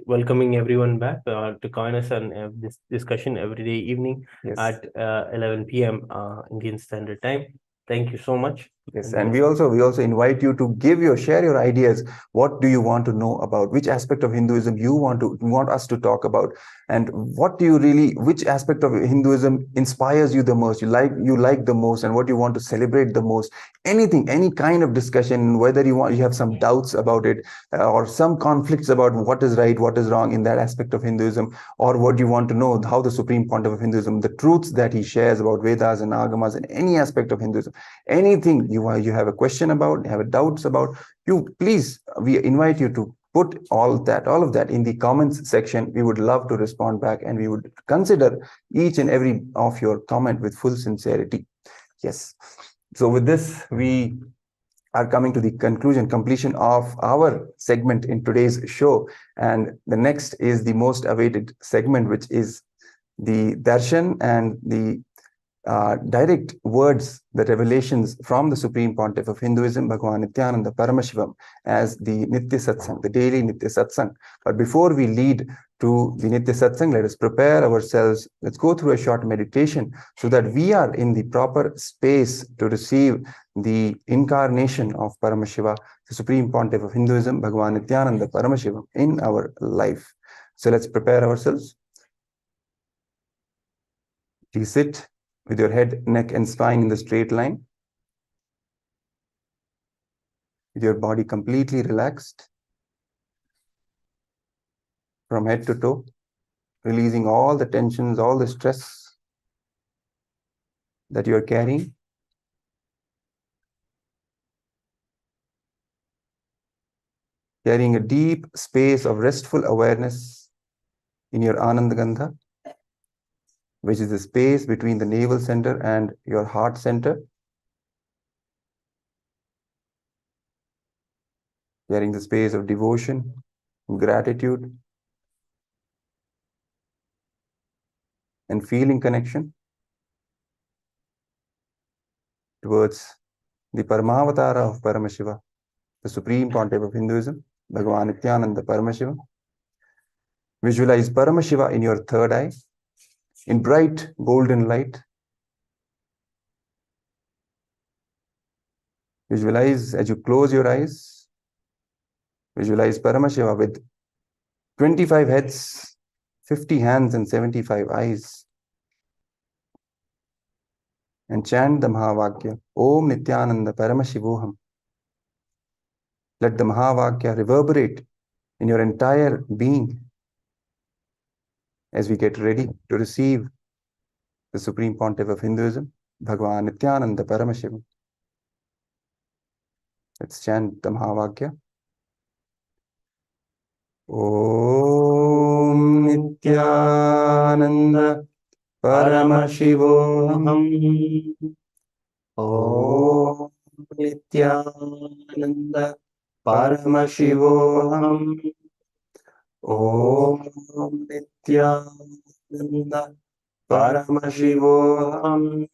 welcoming everyone back to join us on this discussion every day evening at 11 p.m. Indian Standard Time. Thank you so much. Yes, and we also invite you to share your ideas. What do you want to know about? Which aspect of Hinduism you want us to talk about? And what do you which aspect of Hinduism inspires you the most? You like the most, and what you want to celebrate the most? Anything, any kind of discussion, whether you have some doubts about it, or some conflicts about what is right, what is wrong in that aspect of Hinduism, or what you want to know how the Supreme Pontiff of Hinduism, the truths that he shares about Vedas and Agamas and any aspect of Hinduism, anything you have a question about, have a doubts about, we invite you to put all of that in the comments section. We would love to respond back, and we would consider each and every of your comment with full sincerity. Yes. So with this, we are coming to the completion of our segment in today's show. And the next is the most awaited segment, which is the darshan and the direct words, the revelations from the Supreme Pontiff of Hinduism, Bhagavan Nityananda Paramashivam, as the Nitya Satsang, the daily Nitya Satsang. But before we lead to the Nitya Satsang, let us prepare ourselves. Let's go through a short meditation so that we are in the proper space to receive the incarnation of Paramashiva, the Supreme Pontiff of Hinduism, Bhagavan Nityananda Paramashivam, in our life. So let's prepare ourselves. Please sit with your head, neck, and spine in the straight line, with your body completely relaxed from head to toe, releasing all the tensions, all the stress that you are carrying. Carrying a deep space of restful awareness in your Ananda Gandha, which is the space between the navel center and your heart center. Carrying the space of devotion, gratitude, and feeling connection towards the Paramavatara of Paramashiva, the Supreme Pontiff of Hinduism, Bhagavan Nityananda Paramashiva. Visualize Paramashiva in your third eye, in bright golden light. Visualize as you close your eyes. Visualize Paramashiva with 25 heads, 50 hands, and 75 eyes. And chant the Mahavakya, Om Nityananda Paramashivoham. Let the Mahavakya reverberate in your entire being as we get ready to receive the Supreme Pontiff of Hinduism, Bhagavan Nityananda Paramashivam. Let's chant the Mahavakya. Om Nityananda Paramashivoham. Om Nityananda Paramashivoham. Om Nityananda Paramashivoham.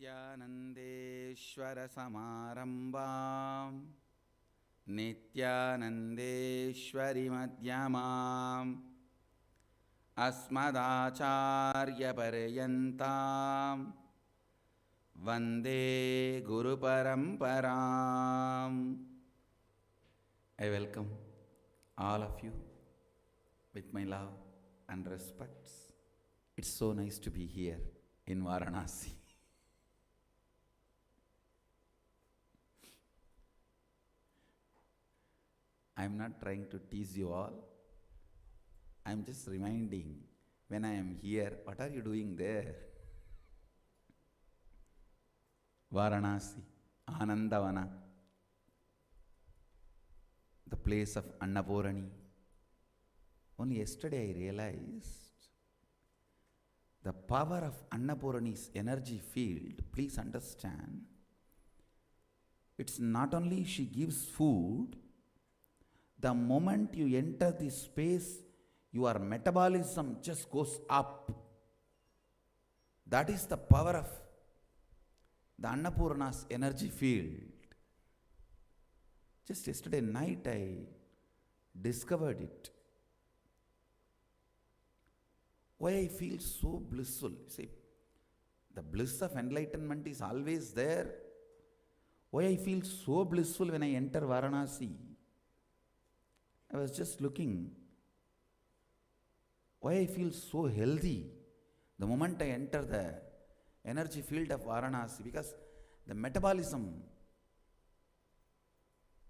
नित्यानन्देश्वर समारम्भाम् नित्यानन्देश्वरि मध्यमाम् अस्मदाचार्यपर्यन्तां वन्दे गुरुपरम्पराम्. I welcome all of you with my love and respects. It's so nice to be here in Varanasi. I'm not trying to tease you all. I'm just reminding, when I am here, what are you doing there? Varanasi, Anandavana, the place of Annapurani. Only yesterday I realized the power of Annapurani's energy field. Please understand, it's not only she gives food, the moment you enter this space, your metabolism just goes up. That is the power of the Annapurna's energy field. Just yesterday night I discovered it. Why I feel so blissful. See, the bliss of enlightenment is always there. Why I feel so blissful when I enter Varanasi? I was just looking. Why I feel so healthy the moment I enter the energy field of Varanasi? Because the metabolism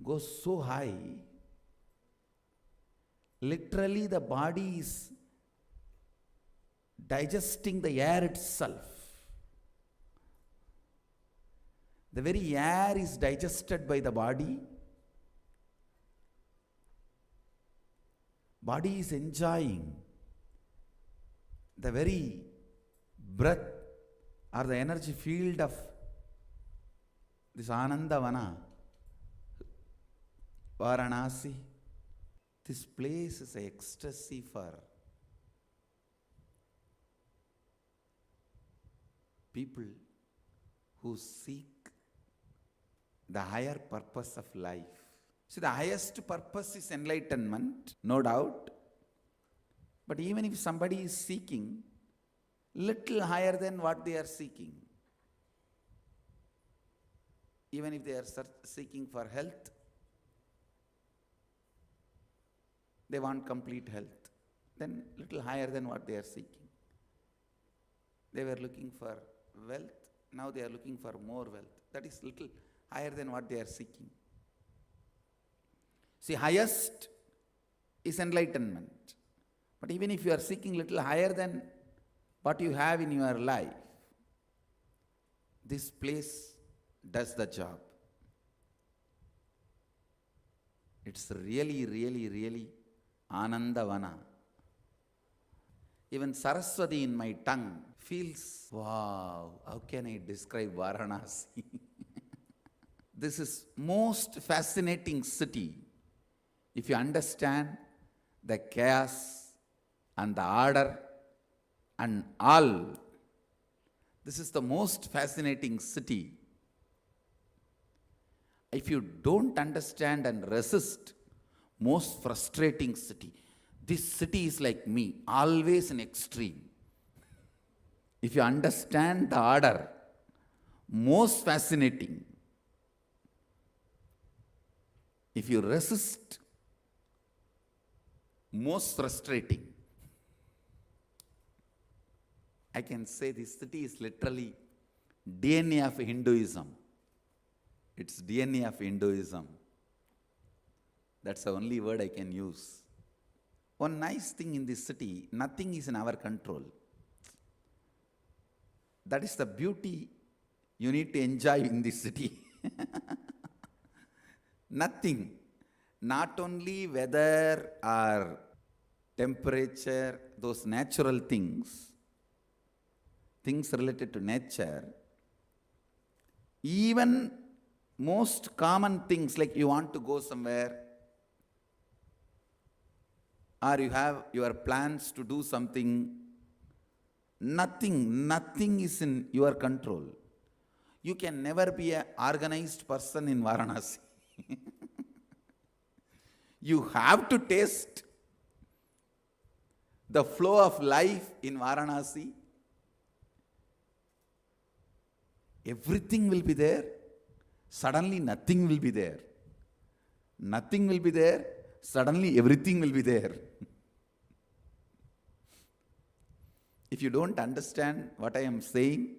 goes so high. Literally the body is digesting the air itself. The very air is digested by the body. Body is enjoying the very breath or the energy field of this Anandavana, Varanasi. This place is an ecstasy for people who seek the higher purpose of life. See, the highest purpose is enlightenment, no doubt. But even if somebody is seeking little higher than what they are seeking, even if they are seeking for health, they want complete health, then little higher than what they are seeking. They were looking for wealth, now they are looking for more wealth. That is little higher than what they are seeking. See, highest is enlightenment. But even if you are seeking little higher than what you have in your life, this place does the job. It's really, really, really Anandavana. Even Saraswati in my tongue feels, wow, how can I describe Varanasi? This is most fascinating city. If you understand the chaos and the order and all, this is the most fascinating city. If you don't understand and resist, most frustrating city. This city is like me, always in extreme. If you understand the order, most fascinating. If you resist, most frustrating. I can say this city is literally DNA of Hinduism. It's DNA of Hinduism. That's the only word I can use. One nice thing in this city, nothing is in our control. That is the beauty you need to enjoy in this city. Nothing. Not only weather or temperature, those natural things related to nature, even most common things like you want to go somewhere, or you have your plans to do something, nothing is in your control. You can never be an organized person in Varanasi. You have to taste the flow of life in Varanasi. Everything will be there. Suddenly nothing will be there. Nothing will be there. Suddenly everything will be there. If you don't understand what I am saying,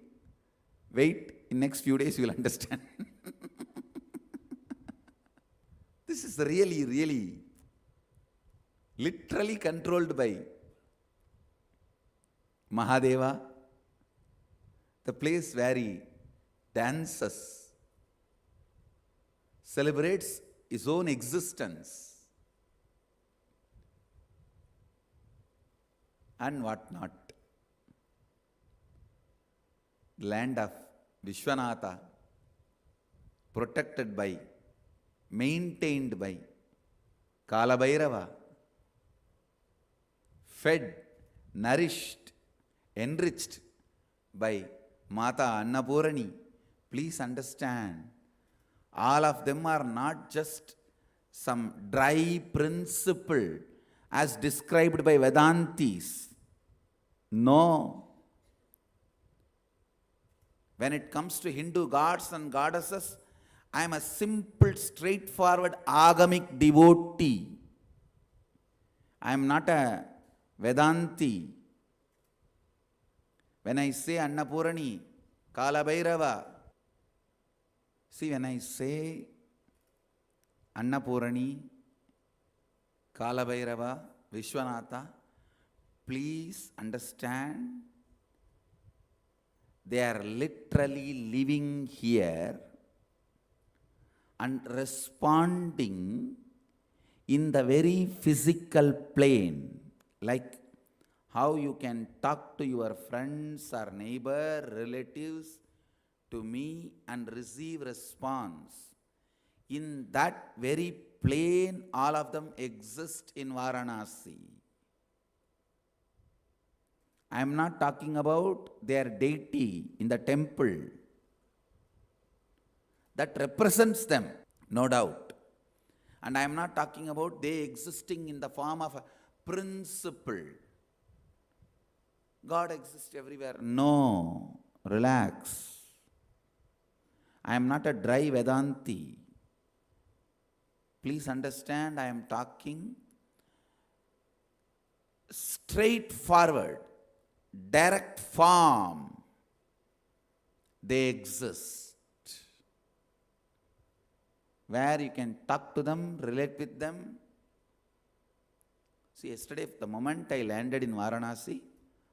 wait, in next few days you will understand. This is really, literally controlled by Mahadeva, the place where he dances, celebrates his own existence, and what not. Land of Vishwanatha, protected by, maintained by Kalabhairava, fed, nourished, enriched by Mata Annapurani. Please understand, all of them are not just some dry principle as described by Vedantis. No. When it comes to Hindu gods and goddesses, I am a simple, straightforward, agamic devotee. I am not a Vedanti. When I say Annapurani, Kalabhairava, see, when I say Annapurani, Kalabhairava, Vishwanatha, please understand, they are literally living here and responding in the very physical plane, like how you can talk to your friends or neighbor, relatives, to me and receive response. In that very plane, all of them exist in Varanasi. I am not talking about their deity in the temple. That represents them, no doubt. And I am not talking about they existing in the form of a principle. God exists everywhere. No, relax. I am not a dry Vedanti. Please understand, I am talking straightforward, direct form. They exist. Where you can talk to them, relate with them. See, yesterday, the moment I landed in Varanasi,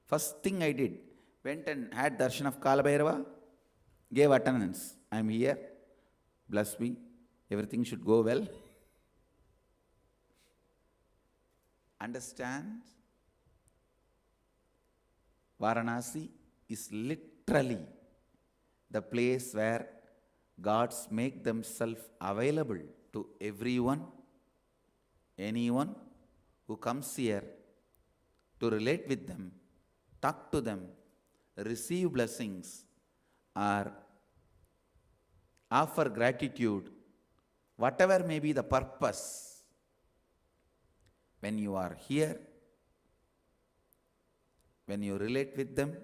first thing I did, went and had darshan of Kalabhairava, gave attendance. I am here, bless me, everything should go well. Understand? Varanasi is literally the place where gods make themselves available to everyone, anyone who comes here to relate with them, talk to them, receive blessings, or offer gratitude, whatever may be the purpose. When you are here, when you relate with them,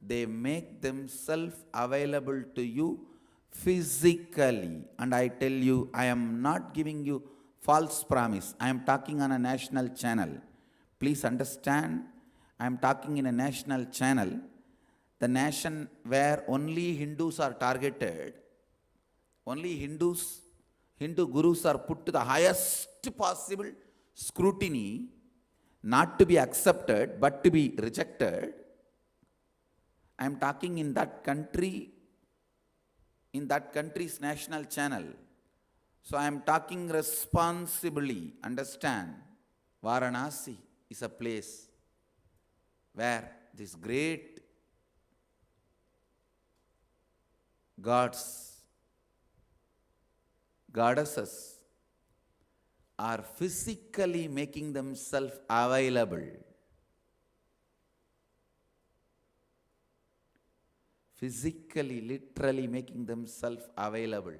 they make themselves available to you physically. And I tell you, I am not giving you false promise. I am talking on a national channel. Please understand, I am talking in a national channel, the nation where only Hindus are targeted, only Hindu gurus are put to the highest possible scrutiny, not to be accepted, but to be rejected. I am talking in that country, in that country's national channel. So I am talking responsibly. Understand, Varanasi is a place where these great gods, goddesses are physically making themselves available. Physically, literally making themselves available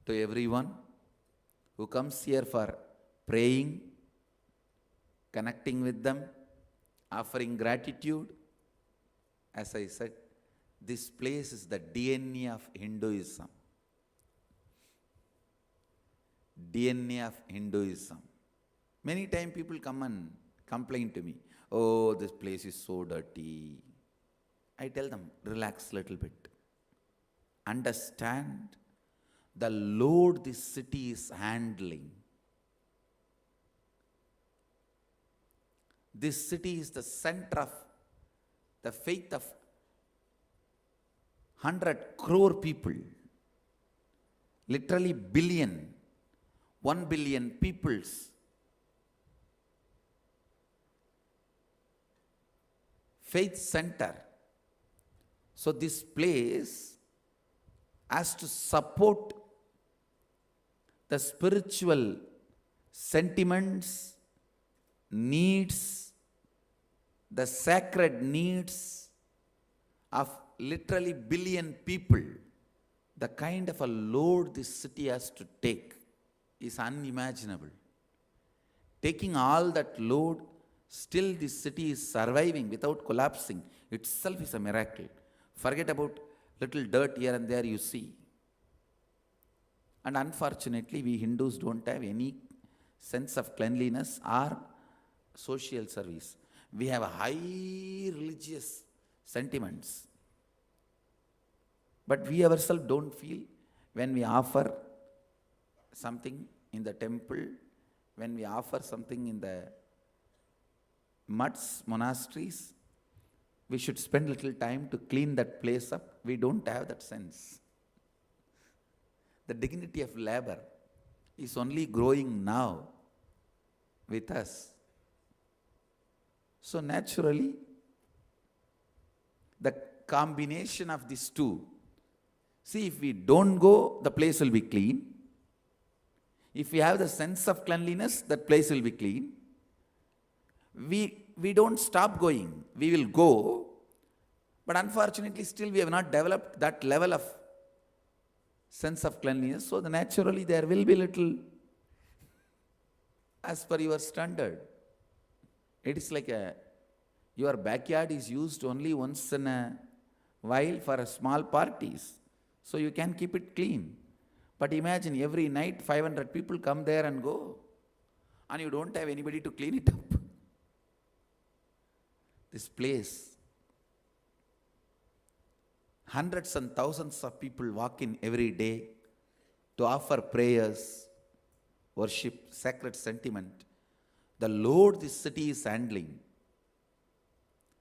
to everyone who comes here for praying, connecting with them, offering gratitude. As I said, this place is the DNA of Hinduism. DNA of Hinduism. Many times people come and complain to me, oh, this place is so dirty. I tell them, relax a little bit. Understand the load this city is handling. This city is the center of the faith of 100 crore people. Literally billion, 1 billion peoples. Faith center. So this place has to support the spiritual sentiments, needs, the sacred needs of literally billion people. The kind of a load this city has to take is unimaginable. Taking all that load, still this city is surviving without collapsing itself is a miracle. Forget about little dirt here and there you see. And unfortunately, we Hindus don't have any sense of cleanliness or social service. We have high religious sentiments. But we ourselves don't feel when we offer something in the temple, when we offer something in the mutts, monasteries, we should spend little time to clean that place up. We don't have that sense. The dignity of labor is only growing now with us. So naturally, the combination of these two, see, if we don't go, the place will be clean. If we have the sense of cleanliness, that place will be clean. We don't stop going. We will go, but unfortunately still we have not developed that level of sense of cleanliness. So naturally there will be little as per your standard. It is like your backyard is used only once in a while for a small parties. So you can keep it clean. But imagine every night 500 people come there and go, and you don't have anybody to clean it up. This place, hundreds and thousands of people walk in every day to offer prayers, worship, sacred sentiment. The load this city is handling,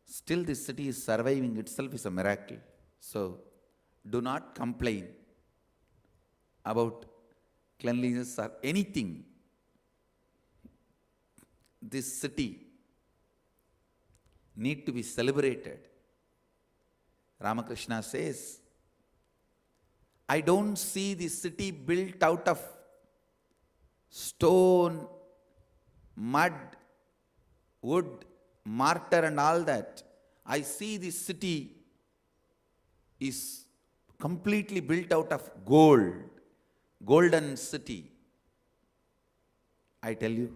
still this city is surviving itself is a miracle. So do not complain about cleanliness or anything. This city need to be celebrated. Ramakrishna says, I don't see this city built out of stone, mud, wood, mortar and all that. I see this city is completely built out of gold, golden city. I tell you,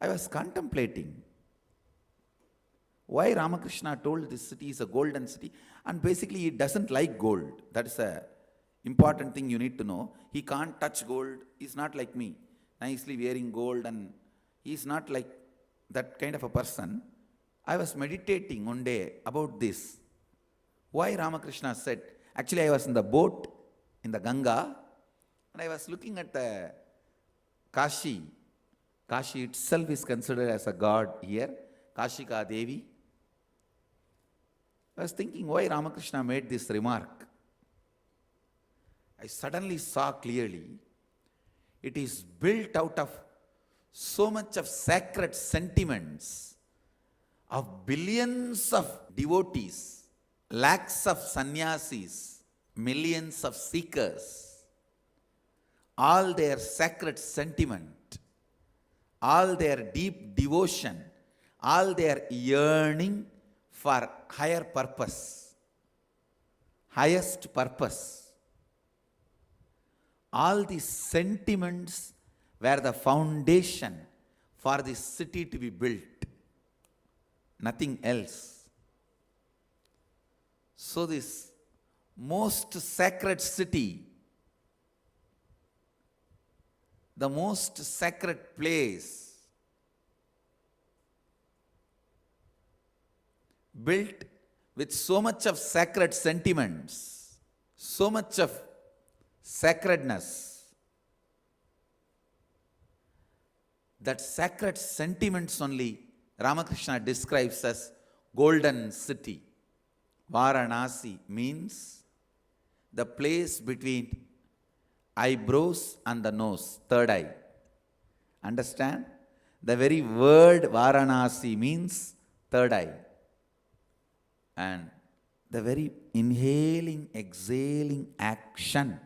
I was contemplating why Ramakrishna told this city is a golden city, and basically he doesn't like gold. That is a important thing you need to know. He can't touch gold. He's not like me, nicely wearing gold, and he's not like that kind of a person. I was meditating one day about this. Why Ramakrishna said, actually I was in the boat in the Ganga, and I was looking at the Kashi. Kashi itself is considered as a god here, Kashika Devi. I was thinking why Ramakrishna made this remark. I suddenly saw clearly, it is built out of so much of sacred sentiments of billions of devotees, lakhs of sannyasis, millions of seekers, all their sacred sentiment, all their deep devotion, all their yearning for higher purpose, highest purpose. all these sentiments were the foundation for this city to be built. Nothing else. So this most sacred city, the most sacred place, built with so much of sacred sentiments, so much of sacredness, that sacred sentiments only Ramakrishna describes as golden city. Varanasi means the place between eyebrows and the nose, third eye. Understand? The very word Varanasi means third eye. And the very inhaling, exhaling action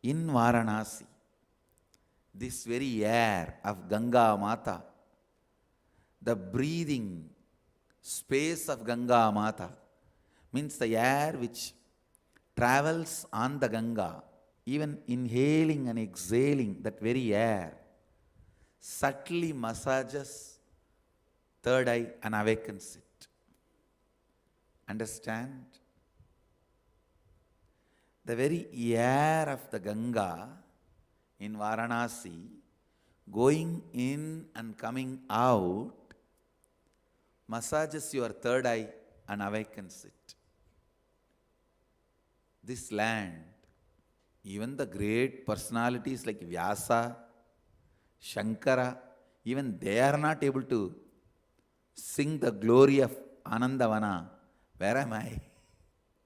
in Varanasi, this very air of Ganga Mata, the breathing space of Ganga Mata, means the air which travels on the Ganga, even inhaling and exhaling that very air, subtly massages third eye and awakens it. Understand? The very air of the Ganga in Varanasi, going in and coming out, massages your third eye and awakens it. This land, even the great personalities like Vyasa, Shankara, even they are not able to sing the glory of Anandavana. Where am I?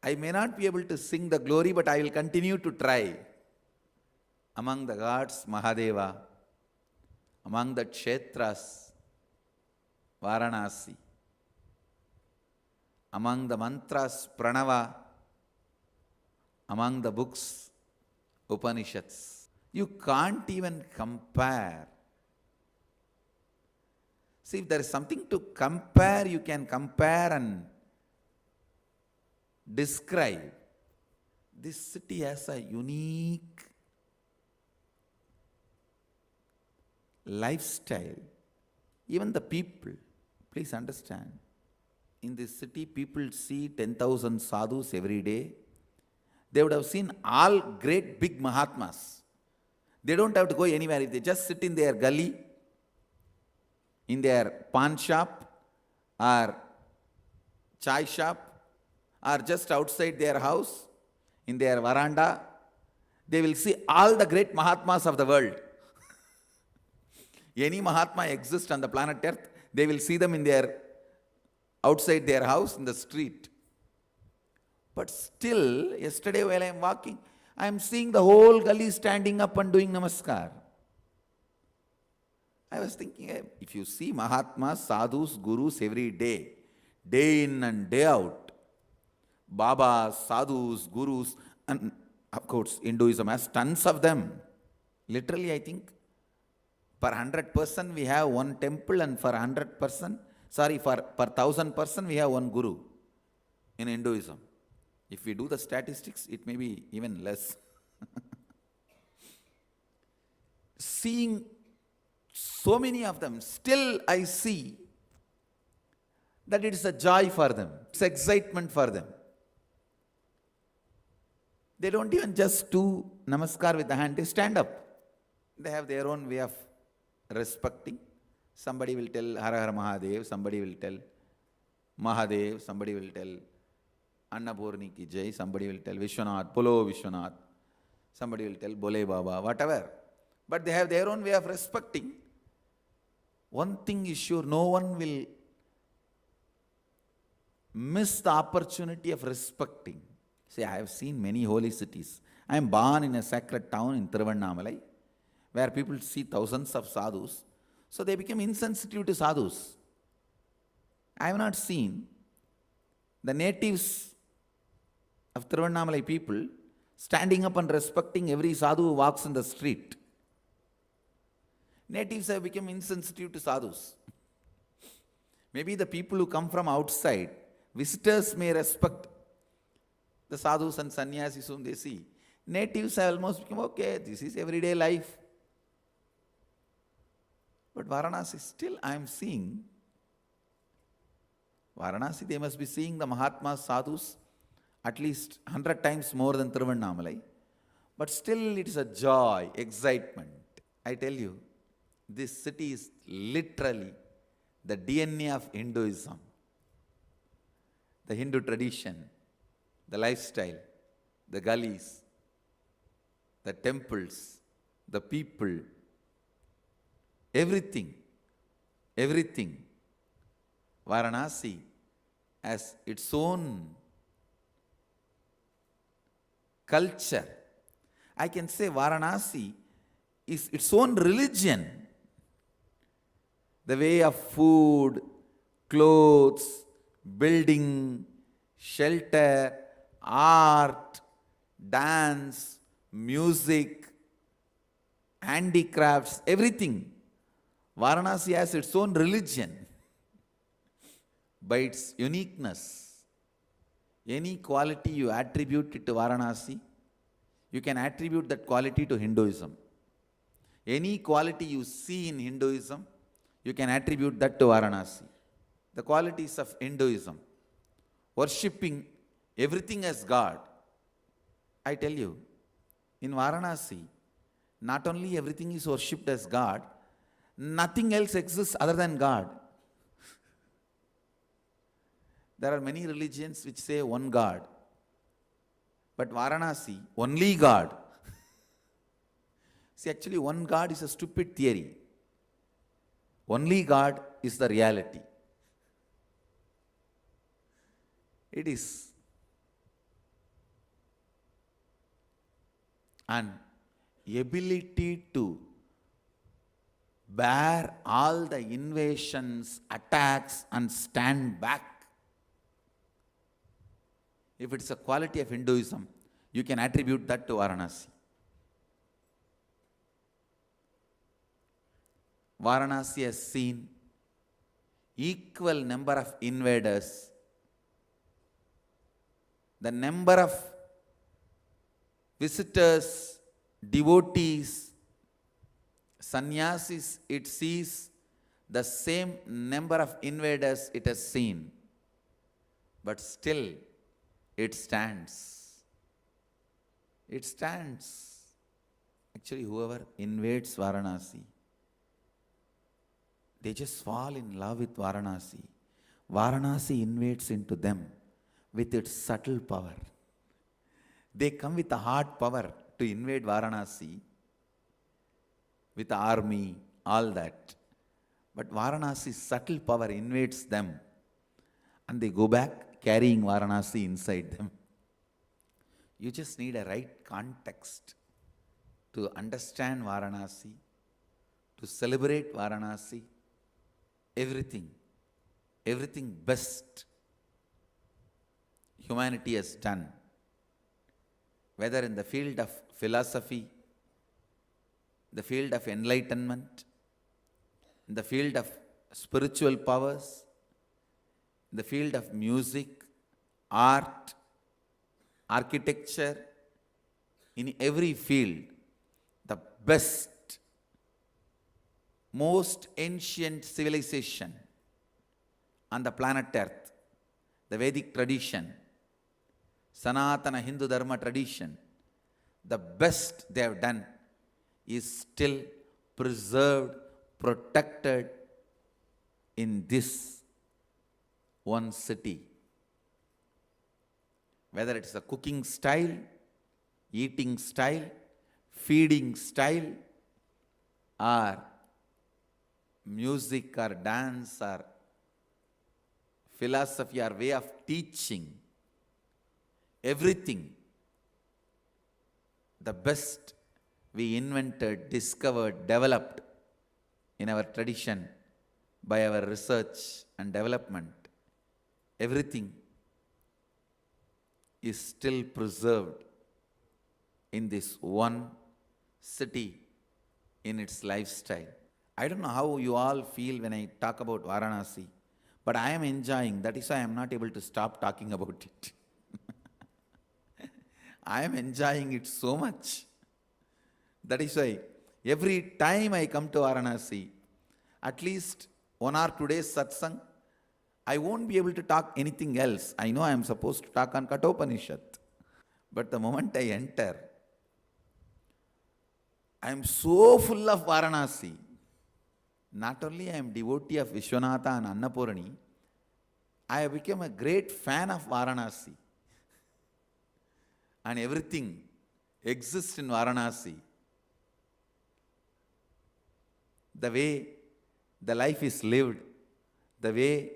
I may not be able to sing the glory, but I will continue to try. Among the gods, Mahadeva. Among the Kshetras, Varanasi. Among the mantras, Pranava. Among the books, Upanishads. You can't even compare. See, if there is something to compare, you can compare and describe. This city has a unique lifestyle. Even the people, please understand, in this city people see 10,000 sadhus every day. They would have seen all great big Mahatmas. They don't have to go anywhere. If they just sit in their gully, in their pawn shop or chai shop, or just outside their house, in their veranda, they will see all the great Mahatmas of the world. Any Mahatma exists on the planet Earth, they will see them in their, outside their house, in the street. But still, yesterday while I am walking, I am seeing the whole gully standing up and doing namaskar. I was thinking, if you see Mahatmas, sadhus, gurus every day in and day out, Babas, sadhus, gurus, and of course Hinduism has tons of them. Literally, I think, per 100% we have one temple, and for 100%, per 1,000% we have one guru in Hinduism. If we do the statistics, it may be even less. Seeing so many of them, still I see that it is a joy for them. It's excitement for them. They don't even just do namaskar with the hand, they stand up. They have their own way of respecting. Somebody will tell Har Har Mahadev, somebody will tell Mahadev, somebody will tell Annapurni ki jai, somebody will tell Vishwanath, Polo Vishwanath, somebody will tell Bole Baba, whatever. But they have their own way of respecting. One thing is sure, no one will miss the opportunity of respecting. See, I have seen many holy cities. I am born in a sacred town in Tiruvannamalai, where people see thousands of sadhus. So they become insensitive to sadhus. I have not seen the natives of Tiruvannamalai people standing up and respecting every sadhu who walks in the street. Natives have become insensitive to sadhus. Maybe the people who come from outside, visitors may respect the sadhus and sannyasis whom they see. Natives have almost become, okay, this is everyday life. But Varanasi, still I am seeing, Varanasi, they must be seeing the Mahatmas, sadhus, at least 100 times more than Tiruvannamalai. But still it is a joy, excitement. I tell you, this city is literally the DNA of Hinduism, the Hindu tradition, the lifestyle, the gullies, the temples, the people, everything, everything. Varanasi has its own culture. I can say Varanasi is its own religion. The way of food, clothes, building, shelter, art, dance, music, handicrafts, everything. Varanasi has its own religion by its uniqueness. Any quality you attribute it to Varanasi, you can attribute that quality to Hinduism. Any quality you see in Hinduism, you can attribute that to Varanasi. The qualities of Hinduism, worshipping everything as God. I tell you, in Varanasi, not only everything is worshipped as God, nothing else exists other than God. There are many religions which say one God. But Varanasi, only God. See, actually, one God is a stupid theory. Only God is the reality. It is. And ability to bear all the invasions, attacks, and stand back. If it's a quality of Hinduism, you can attribute that to Varanasi. Varanasi has seen equal number of invaders. The number of visitors, devotees, sannyasis, it sees the same number of invaders it has seen. But still, it stands. It stands. Actually, whoever invades Varanasi, they just fall in love with Varanasi. Varanasi invades into them with its subtle power. They come with a hard power to invade Varanasi, with the army, all that. But Varanasi's subtle power invades them, and they go back carrying Varanasi inside them. You just need a right context to understand Varanasi, to celebrate Varanasi, everything best humanity has done, whether in the field of philosophy, the field of enlightenment, in the field of spiritual powers, in the field of music, art, architecture, in every field, the best, most ancient civilization on the planet Earth, the Vedic tradition, Sanatana Hindu Dharma tradition, the best they have done is still preserved, protected in this one city. Whether it's a cooking style, eating style, feeding style, or music or dance or philosophy or way of teaching, everything, the best we invented, discovered, developed in our tradition by our research and development, everything is still preserved in this one city in its lifestyle. I don't know how you all feel when I talk about Varanasi, but I am enjoying. That is why I am not able to stop talking about it. I am enjoying it so much. That is why every time I come to Varanasi, at least 1 or 2 days satsang, I won't be able to talk anything else. I know I am supposed to talk on Kathopanishad. But the moment I enter, I am so full of Varanasi. Not only I am devotee of Vishwanatha and Annapurani, I have become a great fan of Varanasi. And everything exists in Varanasi. The way the life is lived, the way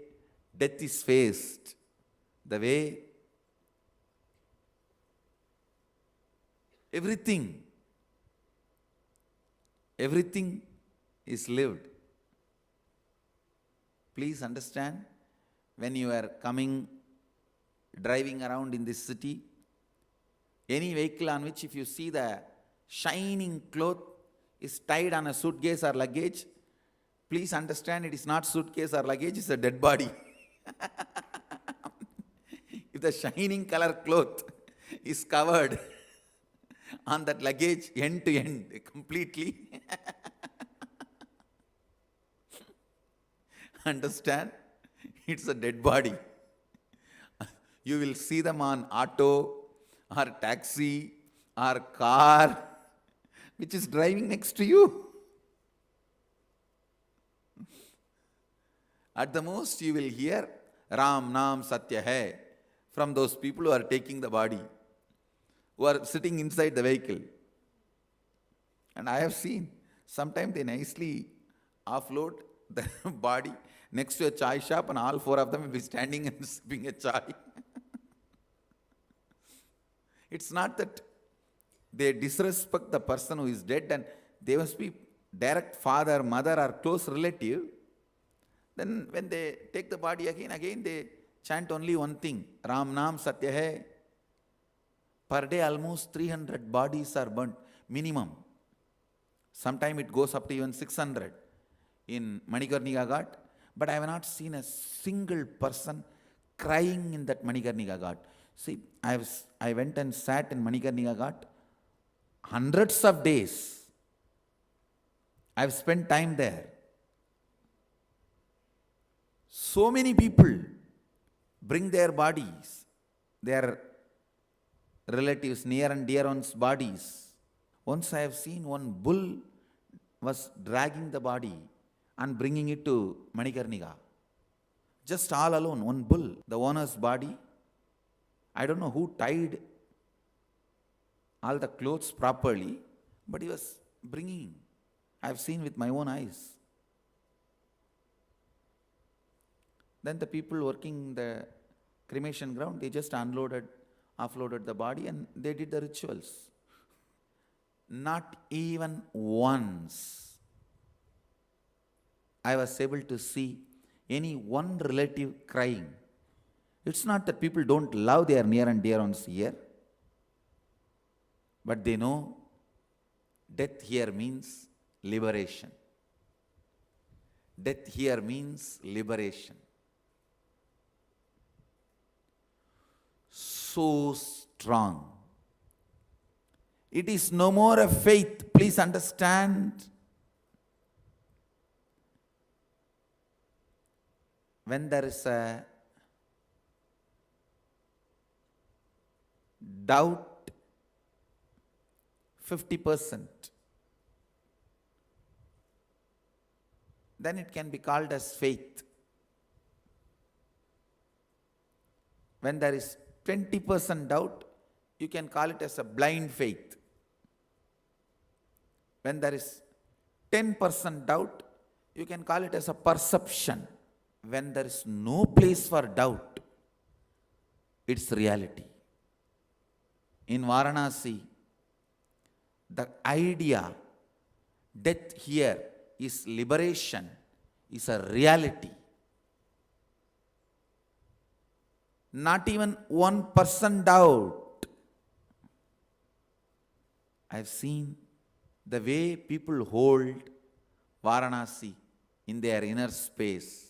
death is faced, the way everything is lived. Please understand, when you are driving around in this city, any vehicle on which if you see the shining cloth is tied on a suitcase or luggage, please understand it is not suitcase or luggage, it's a dead body. If the shining color cloth is covered on that luggage end to end completely, understand, it's a dead body. You will see them on auto or taxi or car which is driving next to you. At the most you will hear Ram Nam Satya Hai from those people who are taking the body, who are sitting inside the vehicle. And I have seen, sometimes they nicely offload the body next to a chai shop and all four of them will be standing and sipping a chai. It's not that they disrespect the person who is dead and they must be direct father, mother or close relative. Then when they take the body again they chant only one thing, Ram Nam Satya Hai. Per day almost 300 bodies are burnt, minimum. Sometimes it goes up to even 600 in Manikarnika Ghat. But I have not seen a single person crying in that Manikarnika Ghat. See, I went and sat in Manikarnika Ghat hundreds of days. I have spent time there. So many people bring their bodies, their relatives, near and dear ones' bodies. Once I have seen one bull was dragging the body and bringing it to Manikarnika. Just all alone, one bull, the owner's body. I don't know who tied all the clothes properly, but he was bringing. I have seen with my own eyes. Then the people working in the cremation ground, they just offloaded the body and they did the rituals. Not even once I was able to see any one relative crying. It's not that people don't love their near and dear ones here, but they know death here means liberation. Death here means liberation. So strong. It is no more a faith. Please understand. When there is a doubt, 50%, then it can be called as faith. When there is 20% doubt, you can call it as a blind faith. When there is 10% doubt, you can call it as a perception. When there is no place for doubt, it's reality. In Varanasi, the idea, death here is liberation, is a reality. Not even 1% doubt. I've seen the way people hold Varanasi in their inner space.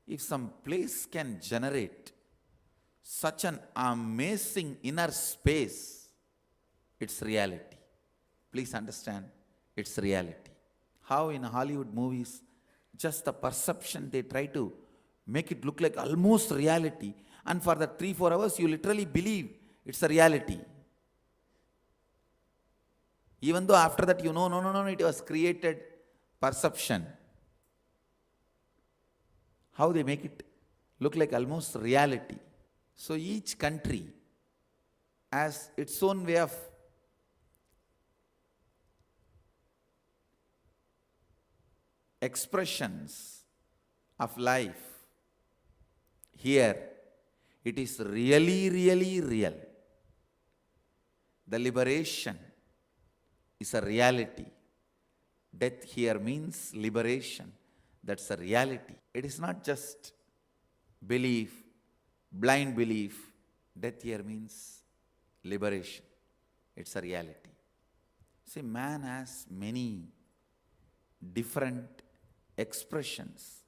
If some place can generate such an amazing inner space. It's reality. Please understand, it's reality. How in Hollywood movies, just the perception, they try to make it look like almost reality. And for the 3-4 hours, you literally believe it's a reality. Even though after that you know, no, it was created perception. How they make it look like almost reality. So each country has its own way of expressions of life. Here, it is really, really real. The liberation is a reality. Death here means liberation. That's a reality. It is not just belief, blind belief. Death here means liberation. It's a reality. See, man has many different expressions,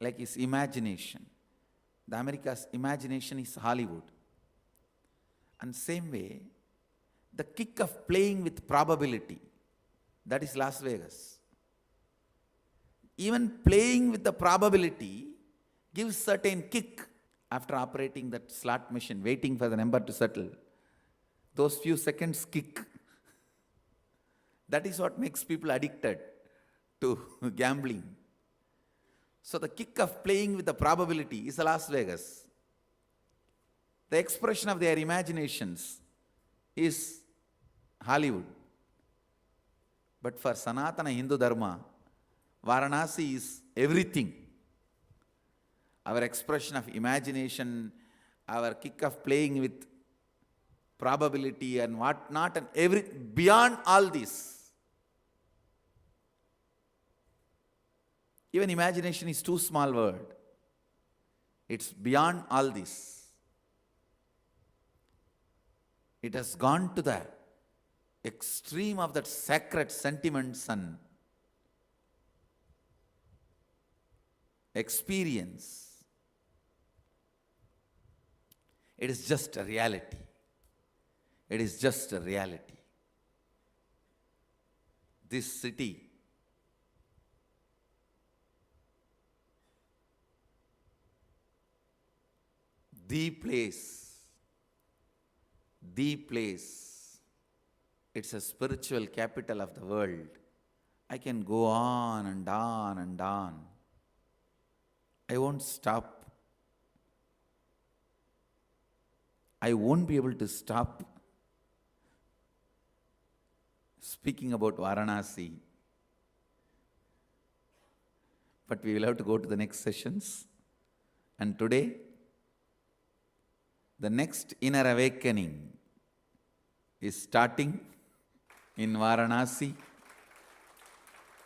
like his imagination. The America's imagination is Hollywood. And same way, the kick of playing with probability, that is Las Vegas. Even playing with the probability gives certain kick. After operating that slot machine, waiting for the number to settle, those few seconds kick. That is what makes people addicted to gambling. So the kick of playing with the probability is Las Vegas. The expression of their imaginations is Hollywood. But for Sanatana Hindu Dharma, Varanasi is everything. Our expression of imagination, our kick of playing with probability and what not, and beyond all this. Even imagination is too small word. It's beyond all this. It has gone to the extreme of that sacred sentiments and experience. It is just a reality. It is just a reality. This city the place, it's a spiritual capital of the world. I can go on and on and on. I won't stop. I won't be able to stop speaking about Varanasi. But we will have to go to the next sessions. And today, the next inner awakening is starting in Varanasi.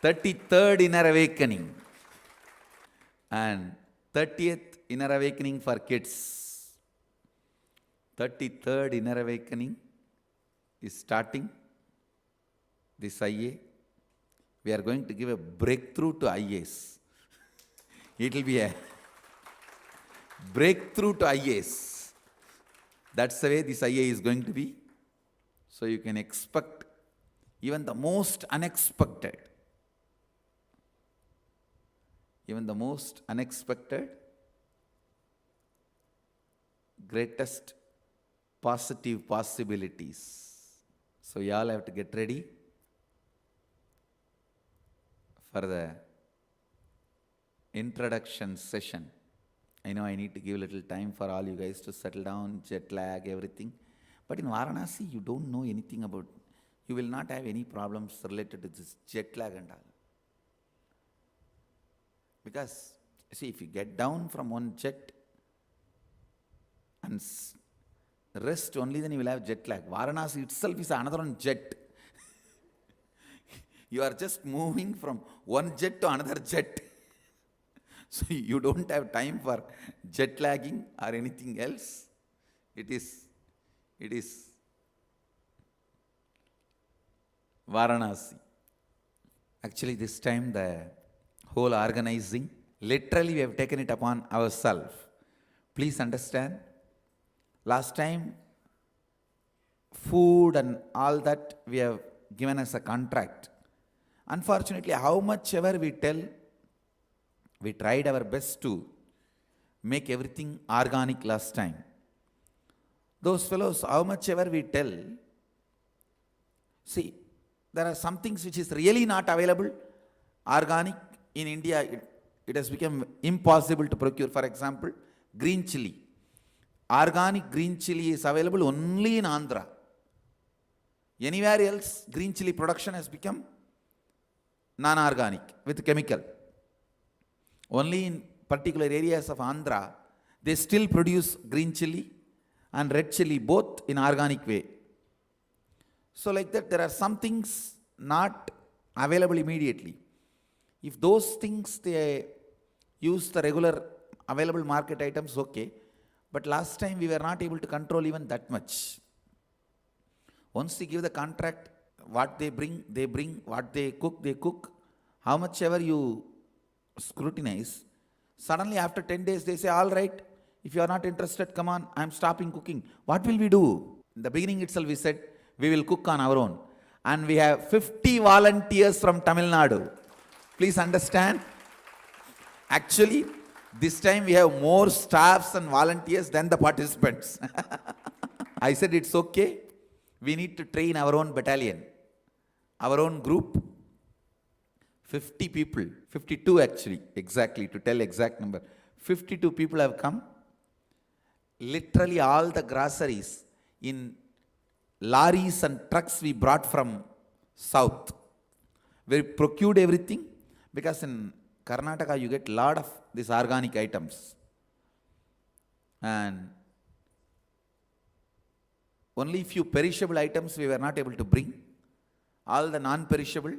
33rd inner awakening and 30th inner awakening for kids. 33rd inner awakening is starting this IA. We are going to give a breakthrough to IAs. It will be a breakthrough to IAs. That's the way this IA is going to be. So you can expect even the most unexpected. Even the most unexpected, greatest positive possibilities. So you all have to get ready for the introduction session. I know I need to give a little time for all you guys to settle down, jet lag, everything. But in Varanasi, you don't know anything about, you will not have any problems related to this jet lag and all. Because, see, if you get down from one jet and rest only, then you will have jet lag. Varanasi itself is another one jet. You are just moving from one jet to another jet. So you don't have time for jet lagging or anything else. It is Varanasi. Actually, this time the whole organizing, literally we have taken it upon ourselves. Please understand, Last time, food and all that we have given as a contract. Unfortunately, how much ever we tell, we tried our best to make everything organic last time. Those fellows, how much ever we tell, see, there are some things which is really not available organic in India. It has become impossible to procure. For example, green chili. Organic green chili is available only in Andhra. Anywhere else, green chili production has become non-organic with chemical. Only in particular areas of Andhra, they still produce green chili and red chili both in organic way. So like that, there are some things not available immediately. If those things they use the regular available market items, okay. But last time we were not able to control even that much. Once they give the contract, what they bring, what they cook. How much ever you scrutinize, suddenly after 10 days they say, all right, if you are not interested, come on, I am stopping cooking. What will we do? In the beginning itself we said, we will cook on our own. And we have 50 volunteers from Tamil Nadu. Please understand. Actually, this time we have more staffs and volunteers than the participants. I said, it's okay. We need to train our own battalion, our own group. 50 people, 52 actually, exactly, to tell exact number. 52 people have come. Literally all the groceries in lorries and trucks we brought from south. We procured everything because in Karnataka you get a lot of these organic items. And only few perishable items we were not able to bring. All the non-perishable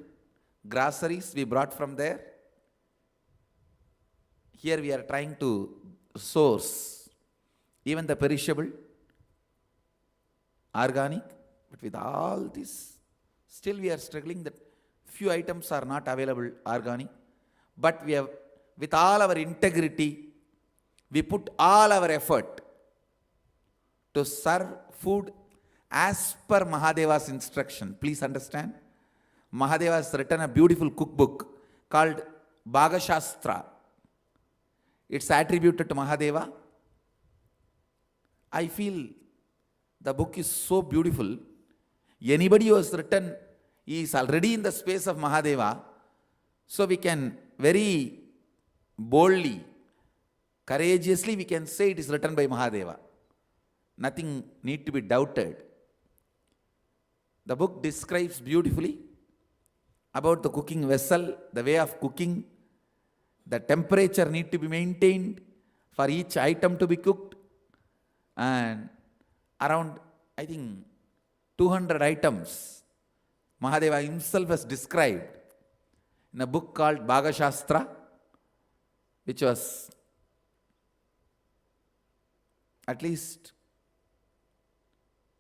groceries we brought from there. Here we are trying to source even the perishable, organic, but with all this, still we are struggling that few items are not available organic. But we have, with all our integrity, we put all our effort to serve food as per Mahadeva's instruction. Please understand. Mahadeva has written a beautiful cookbook called Bhagashastra. It's attributed to Mahadeva. I feel the book is so beautiful. Anybody who has written is already in the space of Mahadeva. So we can very boldly, courageously we can say it is written by Mahadeva. Nothing need to be doubted. The book describes beautifully about the cooking vessel, the way of cooking, the temperature need to be maintained for each item to be cooked, and around, I think, 200 items Mahadeva himself has described in a book called Bhagashastra, which was at least,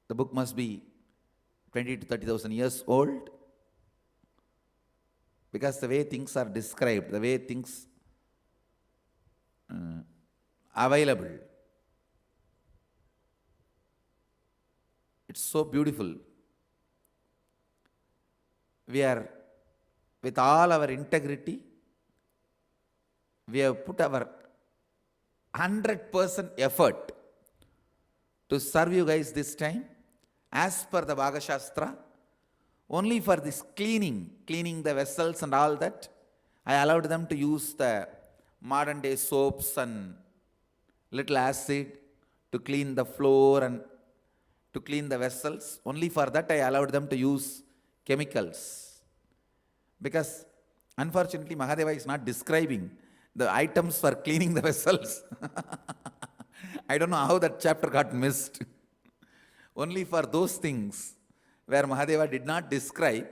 the book must be 20 to 30,000 years old, because the way things are described, the way things available, it's so beautiful. We are, with all our integrity, we have put our 100% effort to serve you guys this time as per the Bhagashastra. Only for this cleaning the vessels and all that, I allowed them to use the modern day soaps and little acid to clean the floor and to clean the vessels. Only for that I allowed them to use chemicals. Because unfortunately Mahadeva is not describing the items for cleaning the vessels. I don't know how that chapter got missed. Only for those things where Mahadeva did not describe,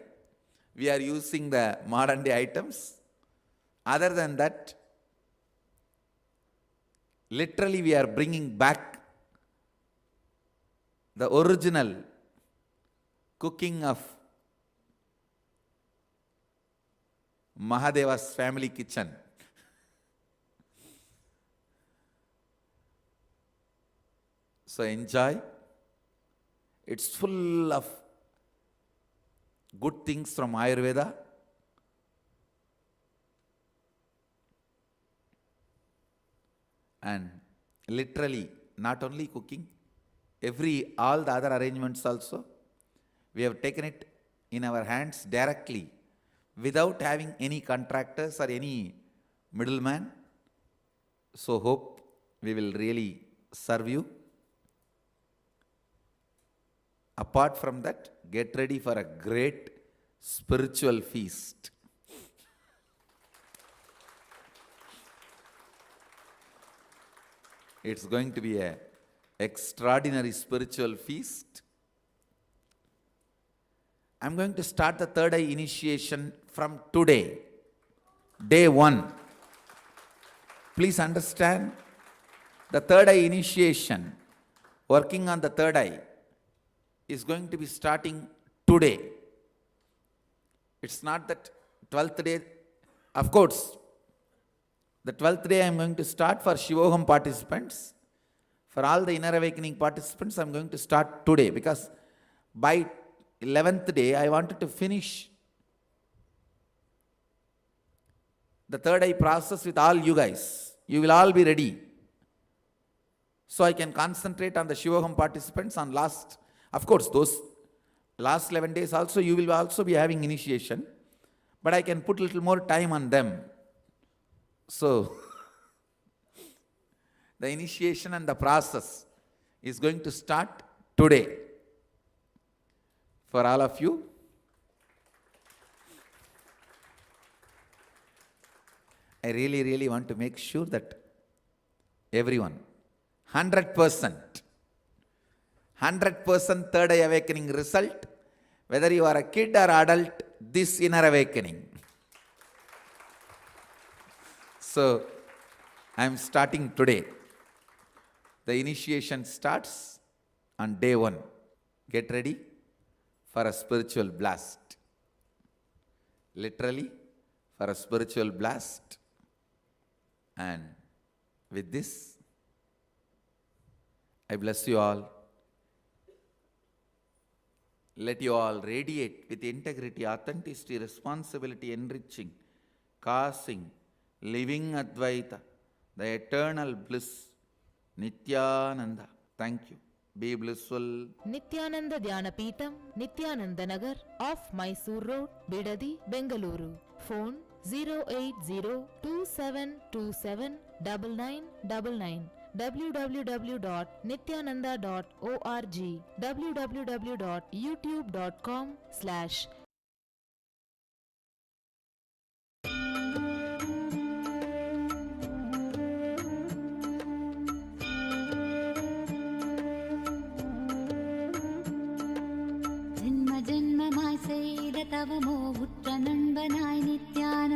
we are using the modern day items. Other than that, literally we are bringing back the original cooking of Mahadeva's family kitchen. So enjoy. It's full of good things from Ayurveda. And literally, not only cooking, all the other arrangements also, we have taken it in our hands directly, without having any contractors or any middleman. So hope we will really serve you. Apart from that, get ready for a great spiritual feast. It's going to be an extraordinary spiritual feast. I'm going to start the third eye initiation from today, day 1. Please understand, the third eye initiation, working on the third eye, is going to be starting today. It's not that 12th day. Of course, the 12th day I'm going to start for Shivoham participants. For all the inner awakening participants, I'm going to start today, because by 11th day, I wanted to finish the third eye process with all you guys. You will all be ready. So I can concentrate on the Shivoham participants on last. Of course, those last 11 days also, you will also be having initiation. But I can put a little more time on them. So, the initiation and the process is going to start today. For all of you, I really, really want to make sure that everyone, 100% third eye awakening result, whether you are a kid or adult, this inner awakening. So, I am starting today. The initiation starts on day 1. Get ready for a spiritual blast. Literally, for a spiritual blast. And with this, I bless you all. Let you all radiate with integrity, authenticity, responsibility, enriching, causing, living Advaita, the eternal bliss, Nityananda. Thank you. Be blissful. Nityananda Dhyana Peetam, Nityananda Nagar, off Mysore Road, Bidadi, Bengaluru. Phone 08027279999. www.nityananda.org. www.youtube.com/ ஜென்ம ஜென்மமாய் செய்த தவமோ உற்ற நண்பனாய் நித்யான